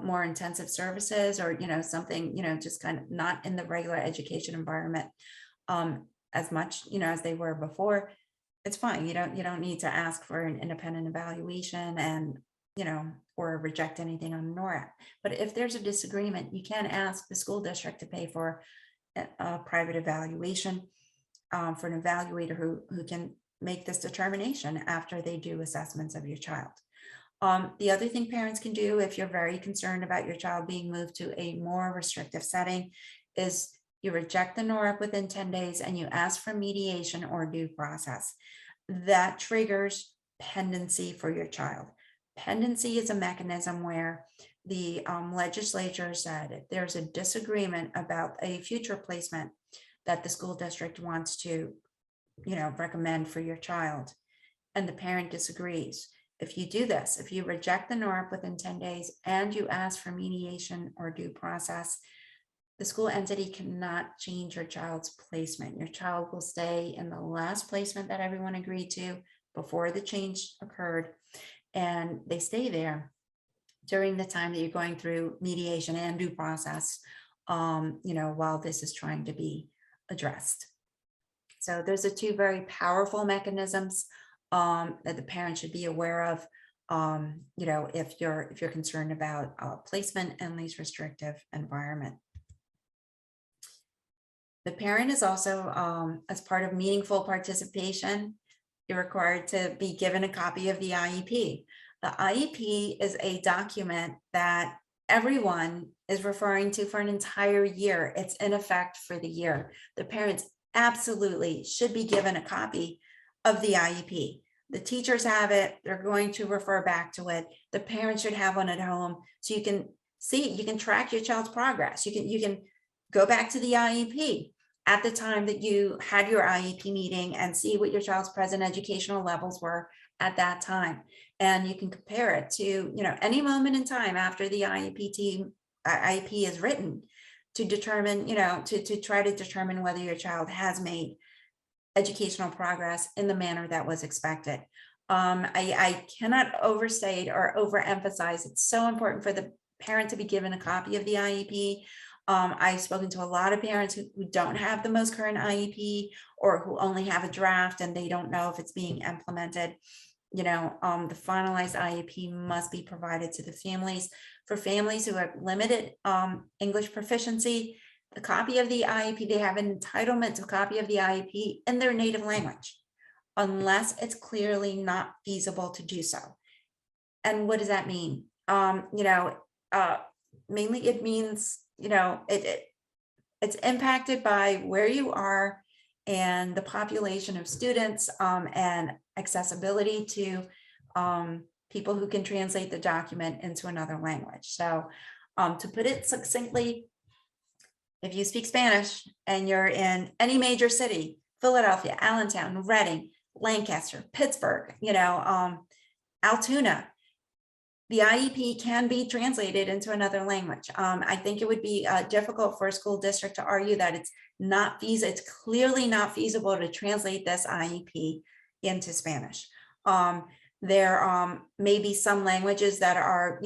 more intensive services or, something, just kind of not in the regular education environment as much, as they were before, it's fine. You don't need to ask for an independent evaluation and, or reject anything on NORAP. But if there's a disagreement, you can ask the school district to pay for a private evaluation for an evaluator who can make this determination after they do assessments of your child. The other thing parents can do if you're very concerned about your child being moved to a more restrictive setting is you reject the NORAP within 10 days and you ask for mediation or due process. That triggers pendency for your child. Pendency is a mechanism where the legislature said if there's a disagreement about a future placement that the school district wants to, recommend for your child, and the parent disagrees. If you do this, if you reject the NORAP within 10 days and you ask for mediation or due process, the school entity cannot change your child's placement. Your child will stay in the last placement that everyone agreed to before the change occurred, and they stay there during the time that you're going through mediation and due process, while this is trying to be addressed. So those are two very powerful mechanisms that the parent should be aware of, if you're concerned about placement and least restrictive environment. The parent is also, as part of meaningful participation, you're required to be given a copy of the IEP. The IEP is a document that everyone is referring to for an entire year. It's in effect for the year. The parents absolutely should be given a copy of the IEP. The teachers have it. They're going to refer back to it. The parents should have one at home so you can see, you can track your child's progress. You can go back to the IEP at the time that you had your IEP meeting and see what your child's present educational levels were at that time. And you can compare it to, any moment in time after the IEP is written to determine, to try to determine whether your child has made educational progress in the manner that was expected. I cannot overstate or overemphasize. It's so important for the parent to be given a copy of the IEP. I've spoken to a lot of parents who don't have the most current IEP or who only have a draft and they don't know if it's being implemented. The finalized IEP must be provided to the families. For families who have limited English proficiency, a copy of the IEP, they have an entitlement to a copy of the IEP in their native language, unless it's clearly not feasible to do so. And what does that mean? Mainly it means, it's impacted by where you are and the population of students, and accessibility to people who can translate the document into another language. So to put it succinctly, if you speak Spanish and you're in any major city, Philadelphia, Allentown, Reading, Lancaster, Pittsburgh, Altoona, the IEP can be translated into another language. I think it would be difficult for a school district to argue that it's not feasible. It's clearly not feasible to translate this IEP into Spanish. There may be some languages that are,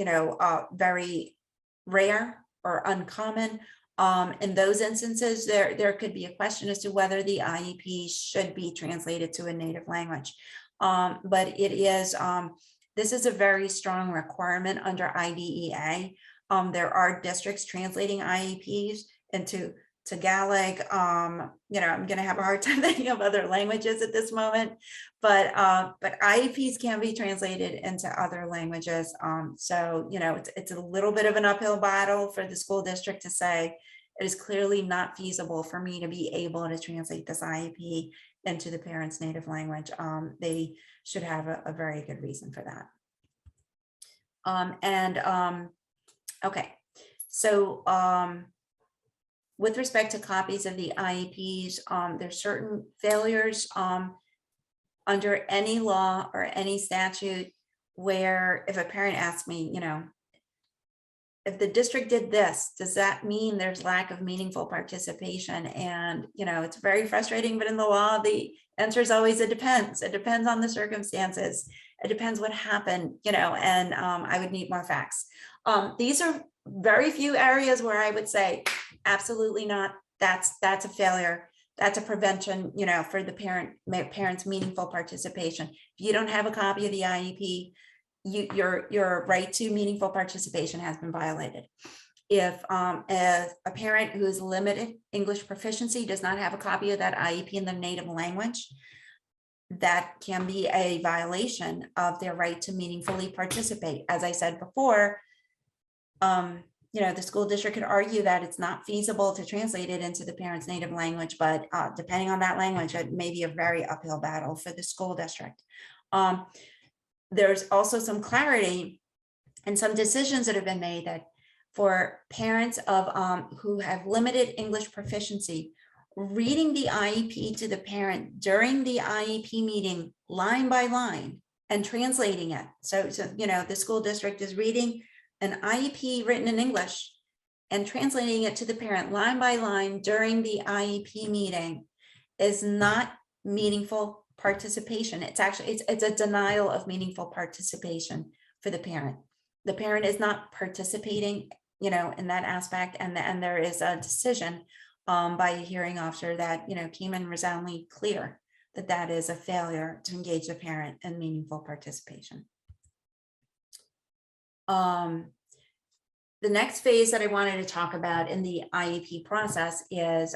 very rare or uncommon. In those instances, there could be a question as to whether the IEP should be translated to a native language. But it is, this is a very strong requirement under IDEA. There are districts translating IEPs into Tagalog. I'm going to have a hard time thinking of other languages at this moment, but IEPs can be translated into other languages. So, it's a little bit of an uphill battle for the school district to say, it is clearly not feasible for me to be able to translate this IEP into the parent's native language. They should have a very good reason for that. Okay, so with respect to copies of the IEPs, there's certain failures under any law or any statute where if a parent asks me, if the district did this, does that mean there's lack of meaningful participation? And, it's very frustrating, but in the law, the answer is always, it depends. It depends on the circumstances. It depends what happened, and I would need more facts. These are very few areas where I would say, absolutely not. That's a failure. That's a prevention, for the parents' meaningful participation. If you don't have a copy of the IEP, your right to meaningful participation has been violated. If a parent who is limited English proficiency does not have a copy of that IEP in the native language, that can be a violation of their right to meaningfully participate. As I said before, the school district could argue that it's not feasible to translate it into the parent's native language, but depending on that language, it may be a very uphill battle for the school district. There's also some clarity and some decisions that have been made that for parents of who have limited English proficiency, reading the IEP to the parent during the IEP meeting line by line and translating it. So the school district is reading an IEP written in English and translating it to the parent line by line during the IEP meeting is not meaningful participation. It's actually, it's a denial of meaningful participation for the parent. The parent is not participating, in that aspect. And there is a decision by a hearing officer that, came in resoundingly clear that that is a failure to engage the parent in meaningful participation. The next phase that I wanted to talk about in the IEP process is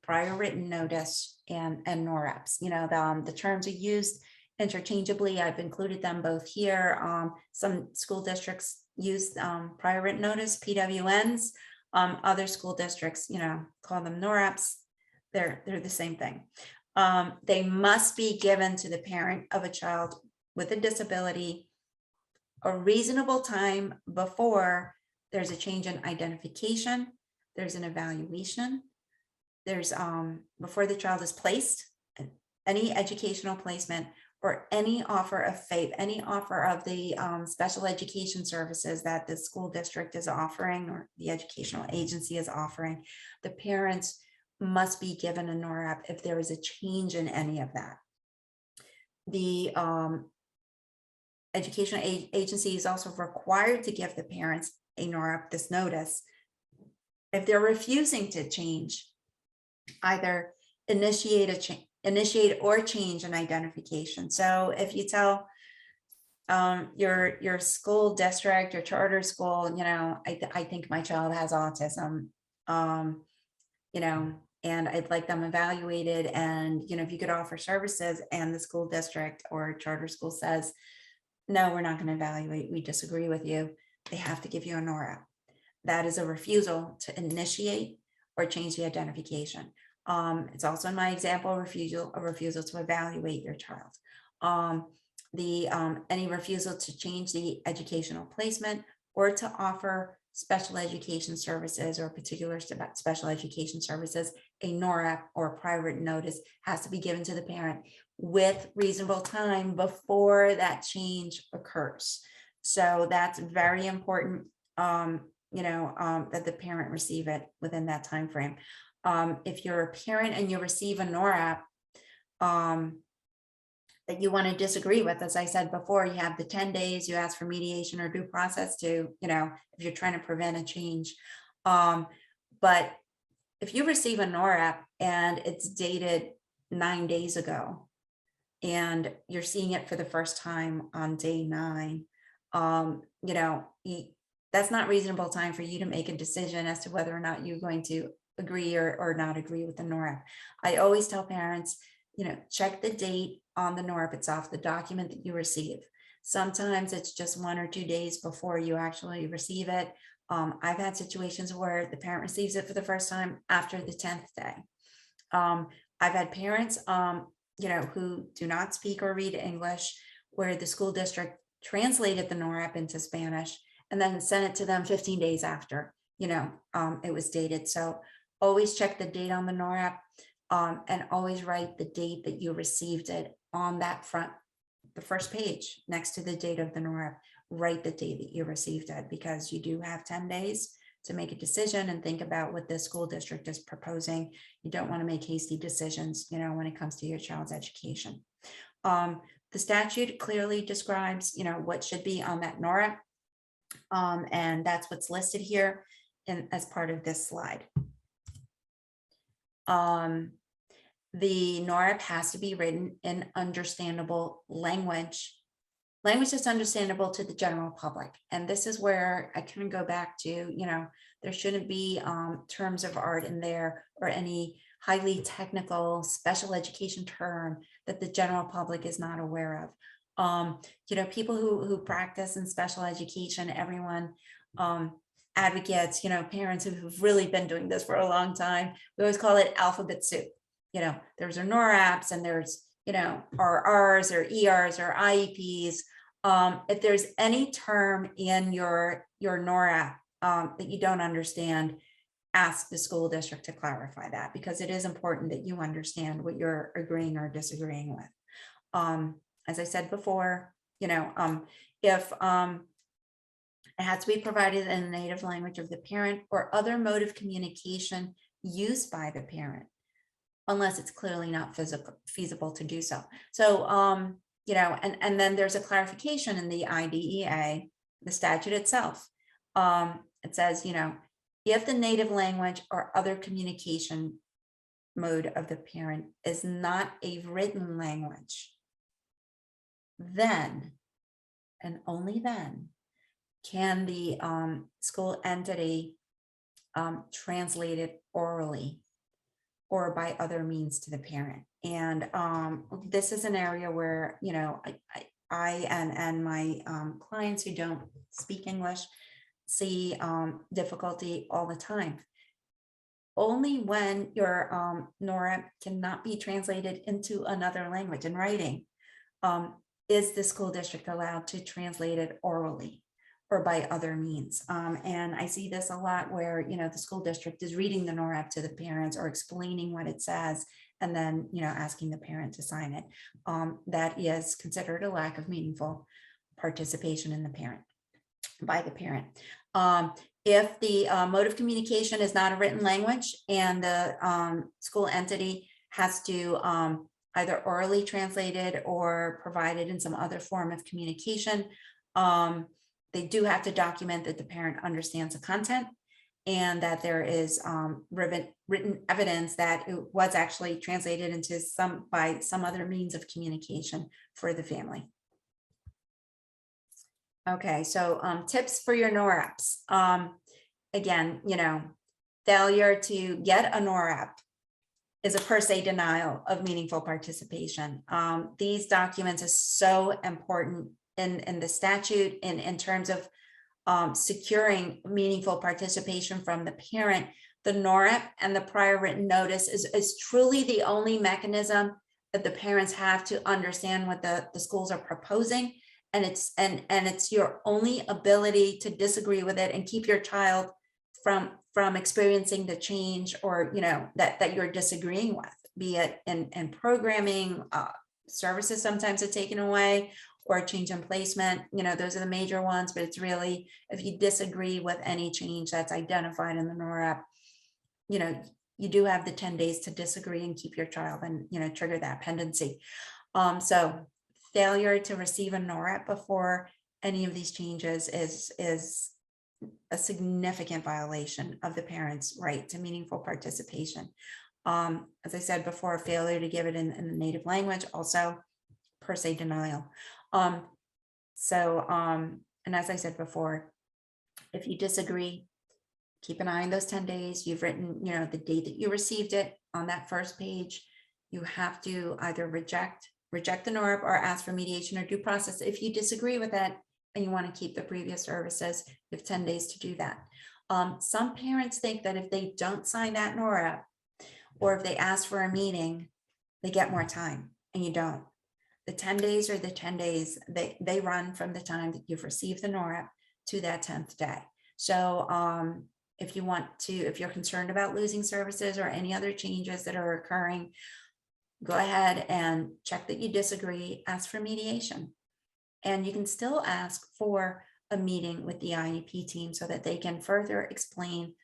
prior written notice and NORAPs. The terms are used interchangeably. I've included them both here. Some school districts use prior written notice, PWNs. Other school districts, call them NORAPs. They're the same thing. They must be given to the parent of a child with a disability a reasonable time before there's a change in identification, there's an evaluation, there's before the child is placed, any educational placement, or any offer of FAPE, any offer of the special education services that the school district is offering or the educational agency is offering. The parents must be given a NORAP if there is a change in any of that. The educational agency is also required to give the parents a NORAP, this notice, if they're refusing to change, either initiate or change an identification. So if you tell your school district, your charter school, I think my child has autism, and I'd like them evaluated. And, if you could offer services and the school district or charter school says, no, we're not going to evaluate, we disagree with you, they have to give you a NORAP. That is a refusal to initiate or change the identification. It's also in my example, a refusal to evaluate your child. Any refusal to change the educational placement or to offer special education services or particular special education services, a NORAP or a private notice has to be given to the parent with reasonable time before that change occurs. So that's very important, that the parent receive it within that time frame. If you're a parent and you receive a NORAP that you want to disagree with, as I said before, you have the 10 days, you ask for mediation or due process to, if you're trying to prevent a change. But if you receive a NORAP and it's dated 9 days ago, and you're seeing it for the first time on day 9, that's not reasonable time for you to make a decision as to whether or not you're going to agree or not agree with the NORAP. I always tell parents, check the date on the NORAP itself, the document that you receive. Sometimes it's just 1 or 2 days before you actually receive it. I've had situations where the parent receives it for the first time after the 10th day. I've had parents, who do not speak or read English, where the school district translated the NORAP into Spanish and then sent it to them 15 days after, it was dated. So always check the date on the NORAP, and always write the date that you received it on that front, the first page next to the date of the NORAP. Write the date that you received it, because you do have 10 days to make a decision and think about what the school district is proposing. You don't want to make hasty decisions, when it comes to your child's education. The statute clearly describes, what should be on that NORAP. And that's what's listed here as part of this slide. The NORAP has to be written in understandable language that's understandable to the general public. And this is where I kind of go back to, there shouldn't be terms of art in there or any highly technical special education term that the general public is not aware of. People who practice in special education, everyone, advocates, parents who've really been doing this for a long time, we always call it alphabet soup. There's our NORAPs and there's, RRs or ERs or IEPs. If there's any term in your NORAP that you don't understand, ask the school district to clarify that, because it is important that you understand what you're agreeing or disagreeing with. As I said before, if it has to be provided in the native language of the parent or other mode of communication used by the parent, unless it's clearly not feasible to do so. So, and then there's a clarification in the IDEA, the statute itself. It says, if the native language or other communication mode of the parent is not a written language, then, and only then, can the school entity translate it orally or by other means to the parent. And this is an area where, I and my clients who don't speak English see difficulty all the time. Only when your NORAP cannot be translated into another language in writing is the school district allowed to translate it orally or by other means. And I see this a lot where, the school district is reading the NORAP to the parents or explaining what it says, and then, asking the parent to sign it. That is considered a lack of meaningful participation in the parent, by the parent. If the mode of communication is not a written language and the school entity has to either orally translated or provided in some other form of communication, they do have to document that the parent understands the content and that there is written evidence that it was actually translated into by some other means of communication for the family. Okay, so tips for your NORAPs. Again, failure to get a NORAP is a per se denial of meaningful participation. These documents are so important in the statute in terms of securing meaningful participation from the parent. The NORAP and the prior written notice is truly the only mechanism that the parents have to understand what the schools are proposing. And it's your only ability to disagree with it and keep your child from experiencing the change, or that you're disagreeing with, be it in programming, services sometimes are taken away, or a change in placement. Those are the major ones, but it's really, if you disagree with any change that's identified in the NORAP, you do have the 10 days to disagree and keep your child and trigger that pendency. So failure to receive a NORAP before any of these changes is a significant violation of the parent's right to meaningful participation. As I said before, failure to give it in the native language, also per se denial. And as I said before, if you disagree, keep an eye on those 10 days. You've written, the date that you received it on that first page. You have to either reject the NORAP or ask for mediation or due process. If you disagree with that and you want to keep the previous services, you have 10 days to do that. Some parents think that if they don't sign that NORAP, or if they ask for a meeting, they get more time, and you don't. The 10 days are the 10 days. They run from the time that you've received the NORAP to that 10th day. So if you're concerned about losing services or any other changes that are occurring, go ahead and check that you disagree, ask for mediation. And you can still ask for a meeting with the IEP team so that they can further explain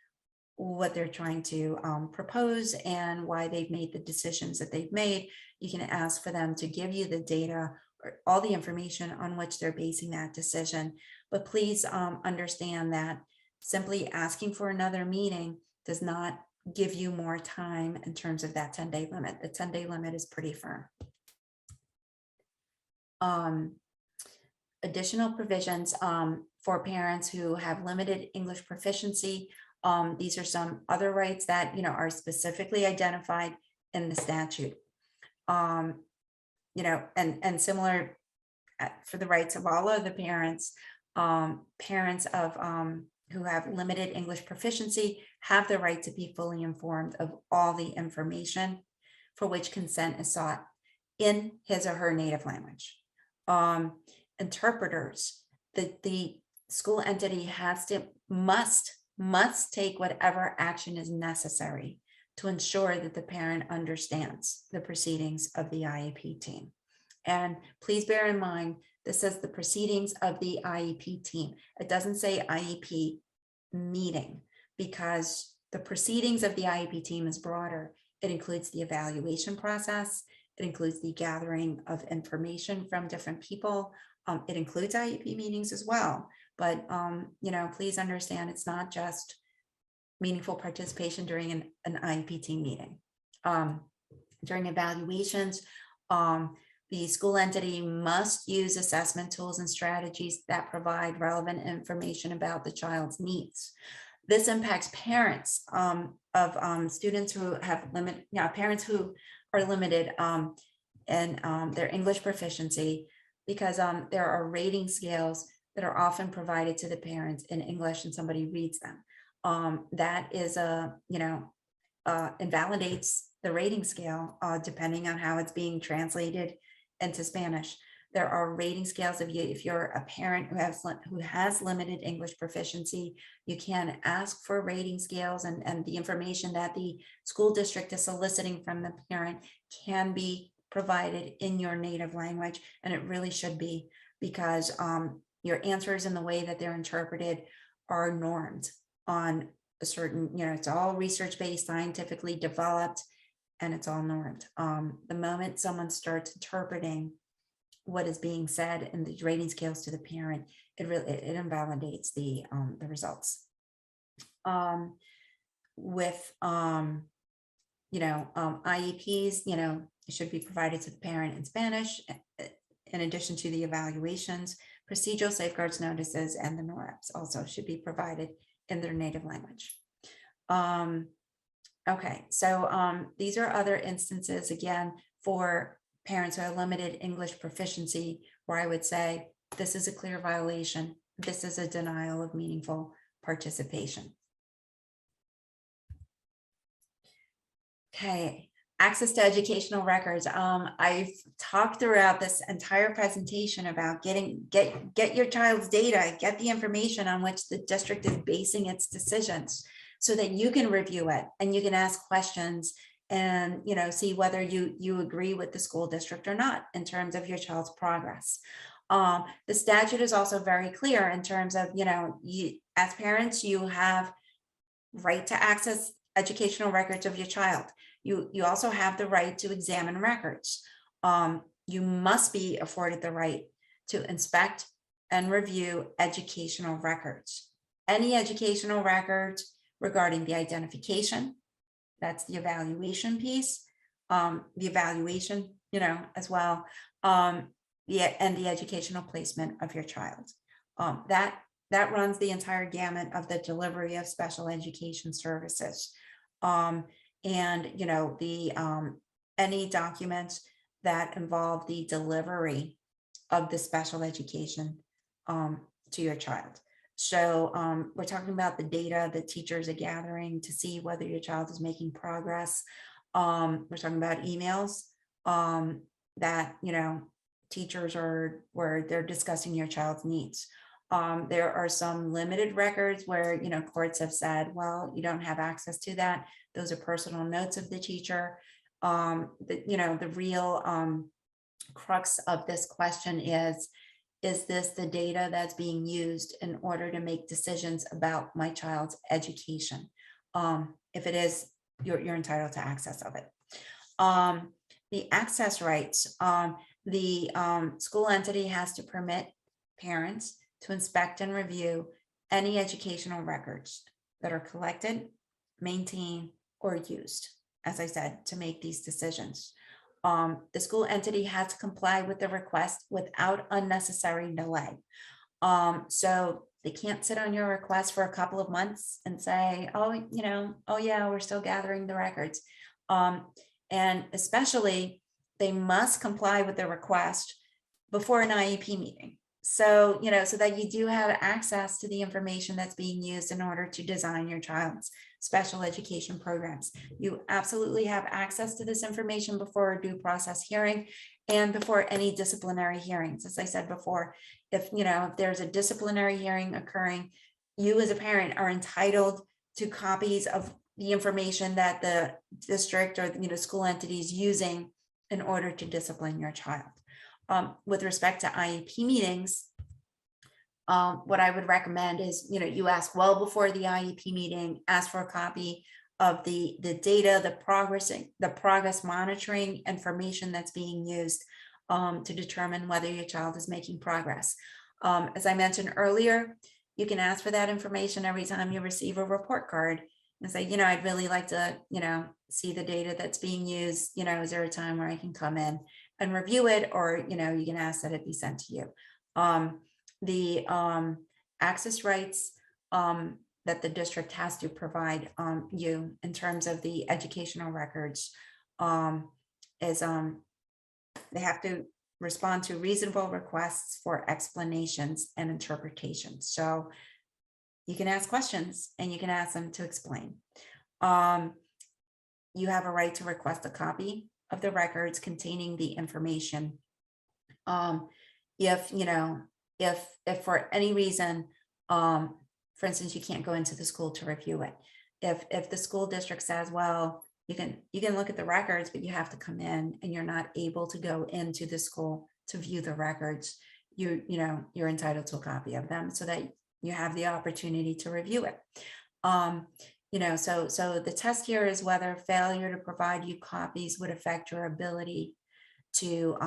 what they're trying to propose and why they've made the decisions that they've made. You can ask for them to give you the data or all the information on which they're basing that decision. But please understand that simply asking for another meeting does not give you more time in terms of that 10-day limit. The 10-day limit is pretty firm. Additional provisions for parents who have limited English proficiency. These are some other rights that are specifically identified in the statute. And similar for the rights of all of the parents. Parents of who have limited English proficiency have the right to be fully informed of all the information for which consent is sought in his or her native language. Interpreters, the school entity must take whatever action is necessary to ensure that the parent understands the proceedings of the IEP team. And please bear in mind, this says the proceedings of the IEP team. It doesn't say IEP meeting, because the proceedings of the IEP team is broader. It includes the evaluation process. It includes the gathering of information from different people. It includes IEP meetings as well. But, please understand, it's not just meaningful participation during an IEP team meeting. During evaluations, the school entity must use assessment tools and strategies that provide relevant information about the child's needs. This impacts parents of students who have parents who are limited in their English proficiency, because there are rating scales that are often provided to the parents in English and somebody reads them. That is invalidates the rating scale depending on how it's being translated into Spanish. There are rating scales if you're a parent who has limited English proficiency, you can ask for rating scales, and the information that the school district is soliciting from the parent can be provided in your native language, and it really should be, because your answers and the way that they're interpreted are normed on a certain, it's all research-based, scientifically developed, and it's all normed. The moment someone starts interpreting what is being said in the rating scales to the parent, it invalidates the results. With IEPs, it should be provided to the parent in Spanish, in addition to the evaluations. Procedural safeguards notices and the NORAPs also should be provided in their native language. Okay, so these are other instances, again, for parents who have limited English proficiency, where I would say, this is a clear violation. This is a denial of meaningful participation. Okay, access to educational records. I've talked throughout this entire presentation about get your child's data, get the information on which the district is basing its decisions, so that you can review it and you can ask questions and see whether you agree with the school district or not in terms of your child's progress. The statute is also very clear in terms of, you as parents, you have right to access educational records of your child. You also have the right to examine records. You must be afforded the right to inspect and review educational records. Any educational records regarding the identification, that's the evaluation piece, the evaluation, as well, and the educational placement of your child. That runs the entire gamut of the delivery of special education services. And any documents that involve the delivery of the special education to your child. So we're talking about the data that teachers are gathering to see whether your child is making progress. We're talking about emails that teachers are where they're discussing your child's needs. There are some limited records where courts have said, well, you don't have access to that. Those are personal notes of the teacher. The real crux of this question is this the data that's being used in order to make decisions about my child's education? If it is, you're entitled to access of it. The access rights, the school entity has to permit parents to inspect and review any educational records that are collected, maintained, or used, as I said, to make these decisions. The school entity has to comply with the request without unnecessary delay. So they can't sit on your request for a couple of months and say, oh yeah, we're still gathering the records. And especially, they must comply with the request before an IEP meeting. So, so that you do have access to the information that's being used in order to design your child's special education programs. You absolutely have access to this information before a due process hearing and before any disciplinary hearings. As I said before, if there's a disciplinary hearing occurring, you as a parent are entitled to copies of the information that the district or school entity is using in order to discipline your child. With respect to IEP meetings, what I would recommend is, you ask well before the IEP meeting, ask for a copy of the data, the progress monitoring information that's being used to determine whether your child is making progress. As I mentioned earlier, you can ask for that information every time you receive a report card and say, I'd really like to, see the data that's being used. Is there a time where I can come in and review it, or you can ask that it be sent to you. The access rights that the district has to provide you in terms of the educational records is they have to respond to reasonable requests for explanations and interpretations. So you can ask questions and you can ask them to explain. You have a right to request a copy of the records containing the information. If for any reason, for instance, you can't go into the school to review it. If the school district says, well, you can look at the records, but you have to come in and you're not able to go into the school to view the records, you're entitled to a copy of them so that you have the opportunity to review it. So the test here is whether failure to provide you copies would affect your ability to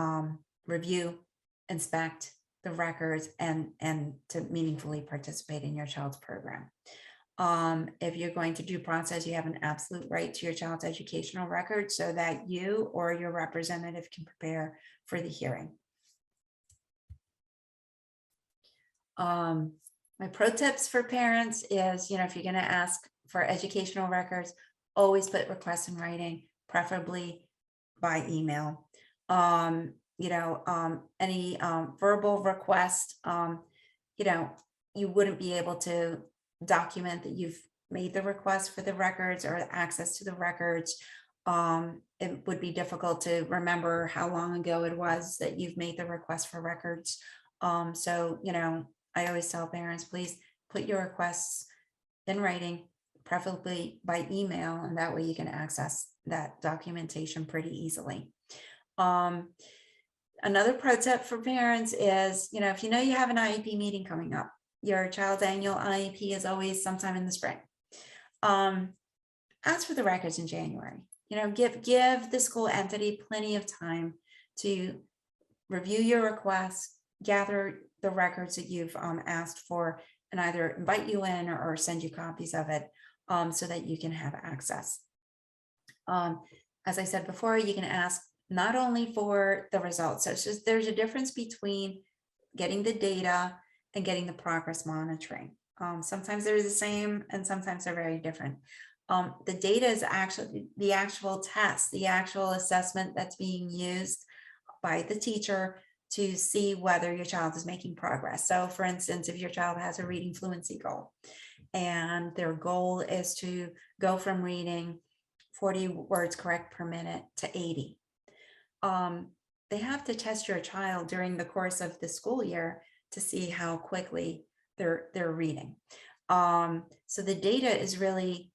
review, inspect the records, and to meaningfully participate in your child's program. If you're going to due process, you have an absolute right to your child's educational record so that you or your representative can prepare for the hearing. My pro tips for parents is, if you're going to ask for educational records, always put requests in writing, preferably by email. Any verbal request, you wouldn't be able to document that you've made the request for the records or access to the records. It would be difficult to remember how long ago it was that you've made the request for records. So, I always tell parents, please put your requests in writing, preferably by email, and that way you can access that documentation pretty easily. Another pro tip for parents is, if you have an IEP meeting coming up, your child's annual IEP is always sometime in the spring. Ask for the records in January. Give the school entity plenty of time to review your requests, gather the records that you've asked for, and either invite you in or send you copies of it, so that you can have access. As I said before, you can ask not only for the results. So it's just, there's a difference between getting the data and getting the progress monitoring. Sometimes they're the same and sometimes they're very different. The data is actually the actual test, the actual assessment that's being used by the teacher to see whether your child is making progress. So for instance, if your child has a reading fluency goal and their goal is to go from reading 40 words correct per minute to 80, they have to test your child during the course of the school year to see how quickly they're reading. So the data is really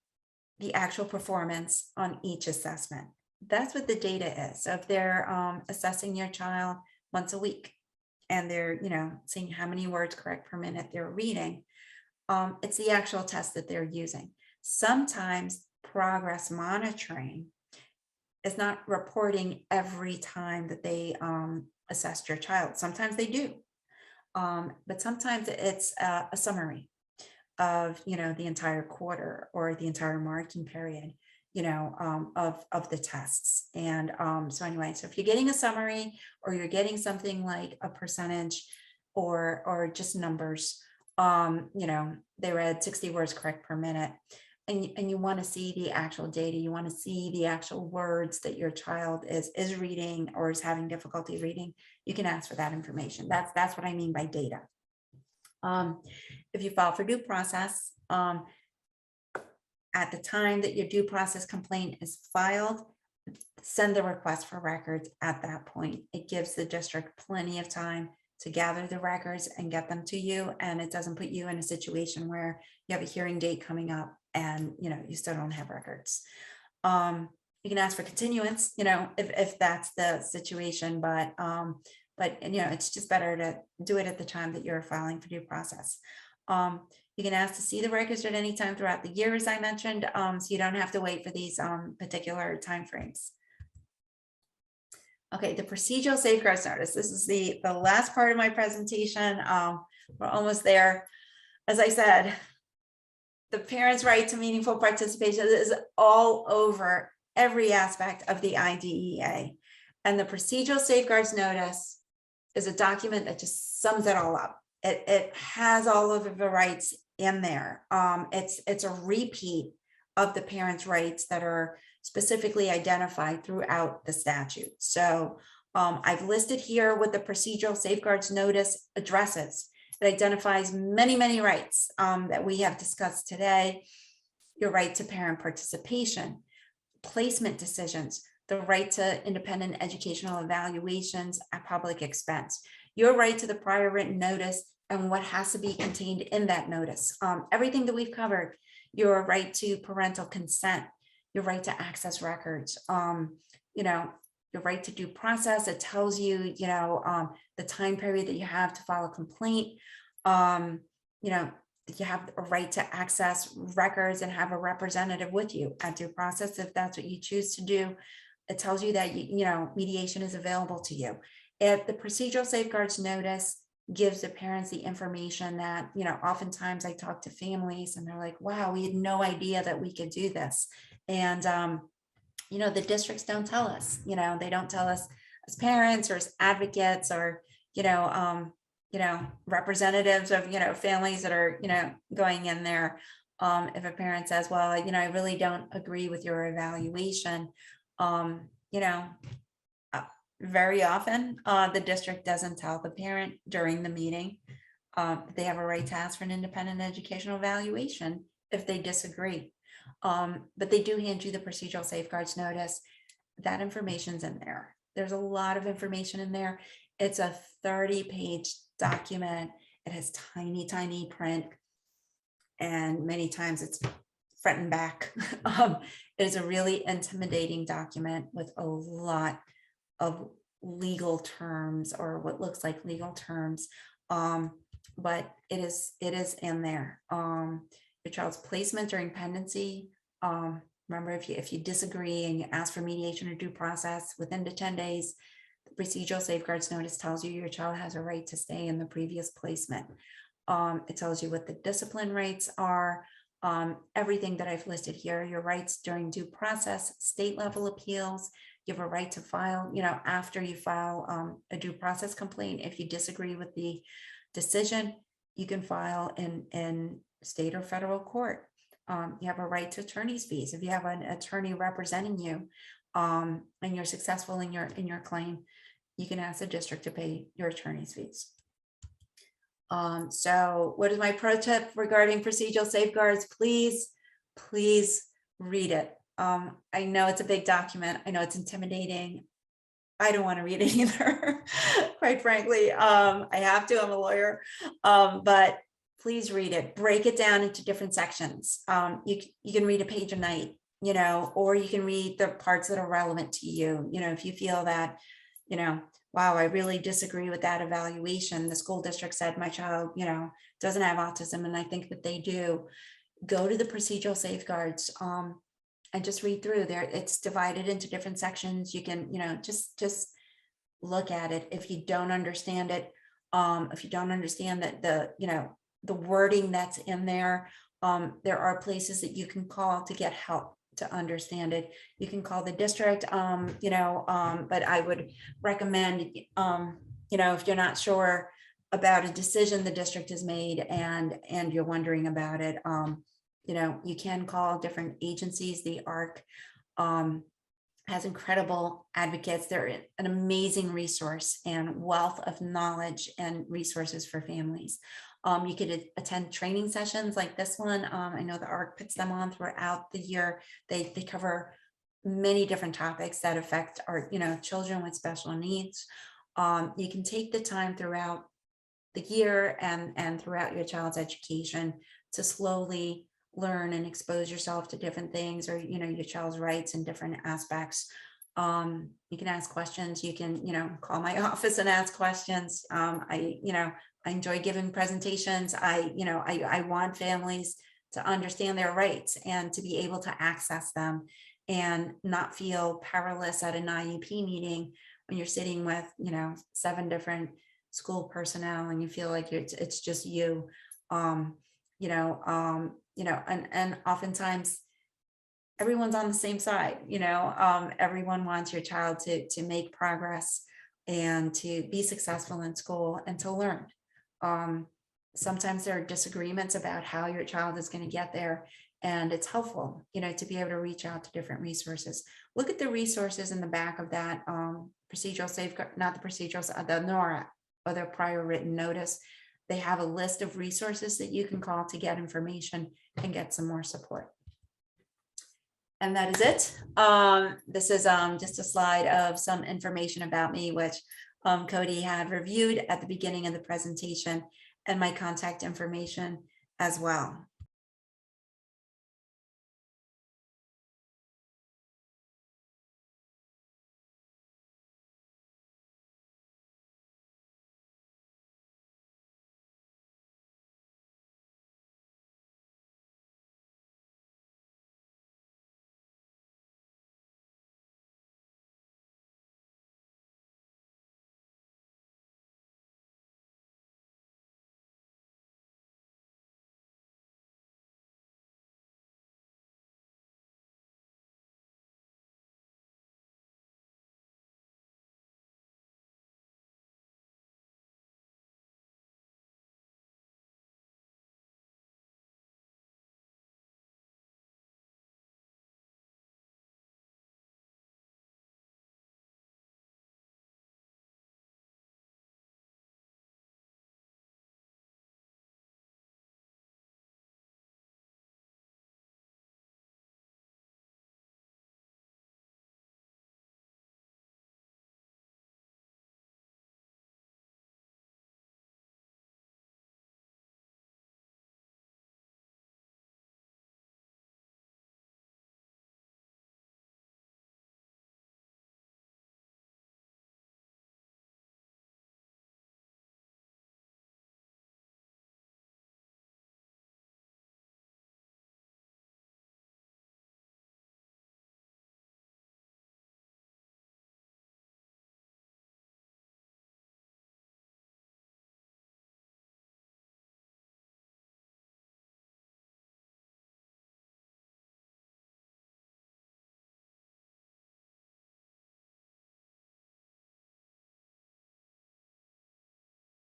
the actual performance on each assessment. That's what the data is. So if they're assessing your child once a week and they're, seeing how many words correct per minute they're reading, it's the actual test that they're using. Sometimes progress monitoring is not reporting every time that they assessed your child. Sometimes they do, but sometimes it's a summary of the entire quarter or the entire marking period of the tests. And so anyway, so if you're getting a summary or you're getting something like a percentage or just numbers, they read 60 words correct per minute, and you want to see the actual data, you want to see the actual words that your child is reading or is having difficulty reading, you can ask for that information. That's what I mean by data. If you file for due process, at the time that your due process complaint is filed, send the request for records at that point. It gives the district plenty of time to gather the records and get them to you, and it doesn't put you in a situation where you have a hearing date coming up and you still don't have records. You can ask for continuance, if that's the situation, but it's just better to do it at the time that you're filing for due process. You can ask to see the records at any time throughout the year, as I mentioned, so you don't have to wait for these particular timeframes. Okay, the procedural safeguards notice. This is the last part of my presentation. We're almost there. As I said, the parents' right to meaningful participation is all over every aspect of the IDEA. And the procedural safeguards notice is a document that just sums it all up. It has all of the rights in there. It's a repeat of the parents' rights that are specifically identified throughout the statute. So I've listed here what the procedural safeguards notice addresses. It identifies many, many rights that we have discussed today. Your right to parent participation, placement decisions, the right to independent educational evaluations at public expense, your right to the prior written notice and what has to be contained in that notice. Everything that we've covered, your right to parental consent, your right to access records, your right to due process. It tells you, the time period that you have to file a complaint. You have a right to access records and have a representative with you at due process if that's what you choose to do. It tells you that mediation is available to you. If the procedural safeguards notice gives the parents the information that, oftentimes I talk to families and they're like, wow, we had no idea that we could do this. And, the districts don't tell us, they don't tell us as parents or as advocates or, representatives of, families that are, going in there. If a parent says, well, I really don't agree with your evaluation, you know, very often, the district doesn't tell the parent during the meeting. They have a right to ask for an independent educational evaluation if they disagree. But they do hand you the procedural safeguards notice. That information's in there. There's a lot of information in there. It's a 30-page document. It has tiny, tiny print. And many times it's front and back. It is a really intimidating document with a lot of legal terms, or what looks like legal terms. But it is in there. Your child's placement during pendency. Remember, if you disagree and you ask for mediation or due process within the 10 days, the procedural safeguards notice tells you your child has a right to stay in the previous placement. It tells you what the discipline rights are, everything that I've listed here, your rights during due process, state level appeals. You have a right to file, after you file a due process complaint. If you disagree with the decision, you can file in state or federal court. You have a right to attorney's fees. If you have an attorney representing you and you're successful in your claim, you can ask the district to pay your attorney's fees. So what is my pro tip regarding procedural safeguards? Please read it. I know it's a big document. I know it's intimidating. I don't want to read it either, quite frankly. I have to, I'm a lawyer, but please read it. Break it down into different sections. You can read a page a night, or you can read the parts that are relevant to you. If you feel that, wow, I really disagree with that evaluation. The school district said my child, doesn't have autism, and I think that they do. Go to the procedural safeguards and just read through there. It's divided into different sections. You can, just look at it. If you don't understand it, if you don't understand that the wording that's in there, there are places that you can call to get help to understand it. You can call the district, but I would recommend, if you're not sure about a decision the district has made and you're wondering about it, you can call different agencies. The ARC has incredible advocates. They're an amazing resource and wealth of knowledge and resources for families. You could attend training sessions like this one. I know the ARC puts them on throughout the year. They cover many different topics that affect our, children with special needs. You can take the time throughout the year and throughout your child's education to slowly learn and expose yourself to different things, or, your child's rights in different aspects. You can ask questions. You can, call my office and ask questions. I enjoy giving presentations. I want families to understand their rights and to be able to access them and not feel powerless at an IEP meeting when you're sitting with, 7 different school personnel and you feel like it's just you, and oftentimes everyone's on the same side, everyone wants your child to make progress and to be successful in school and to learn. Sometimes there are disagreements about how your child is going to get there, and it's helpful, to be able to reach out to different resources. Look at the resources in the back of that procedural safeguard, not the procedurals, the NORA, or the prior written notice. They have a list of resources that you can call to get information and get some more support. And that is it. This is just a slide of some information about me, which Kodi had reviewed at the beginning of the presentation, and my contact information as well.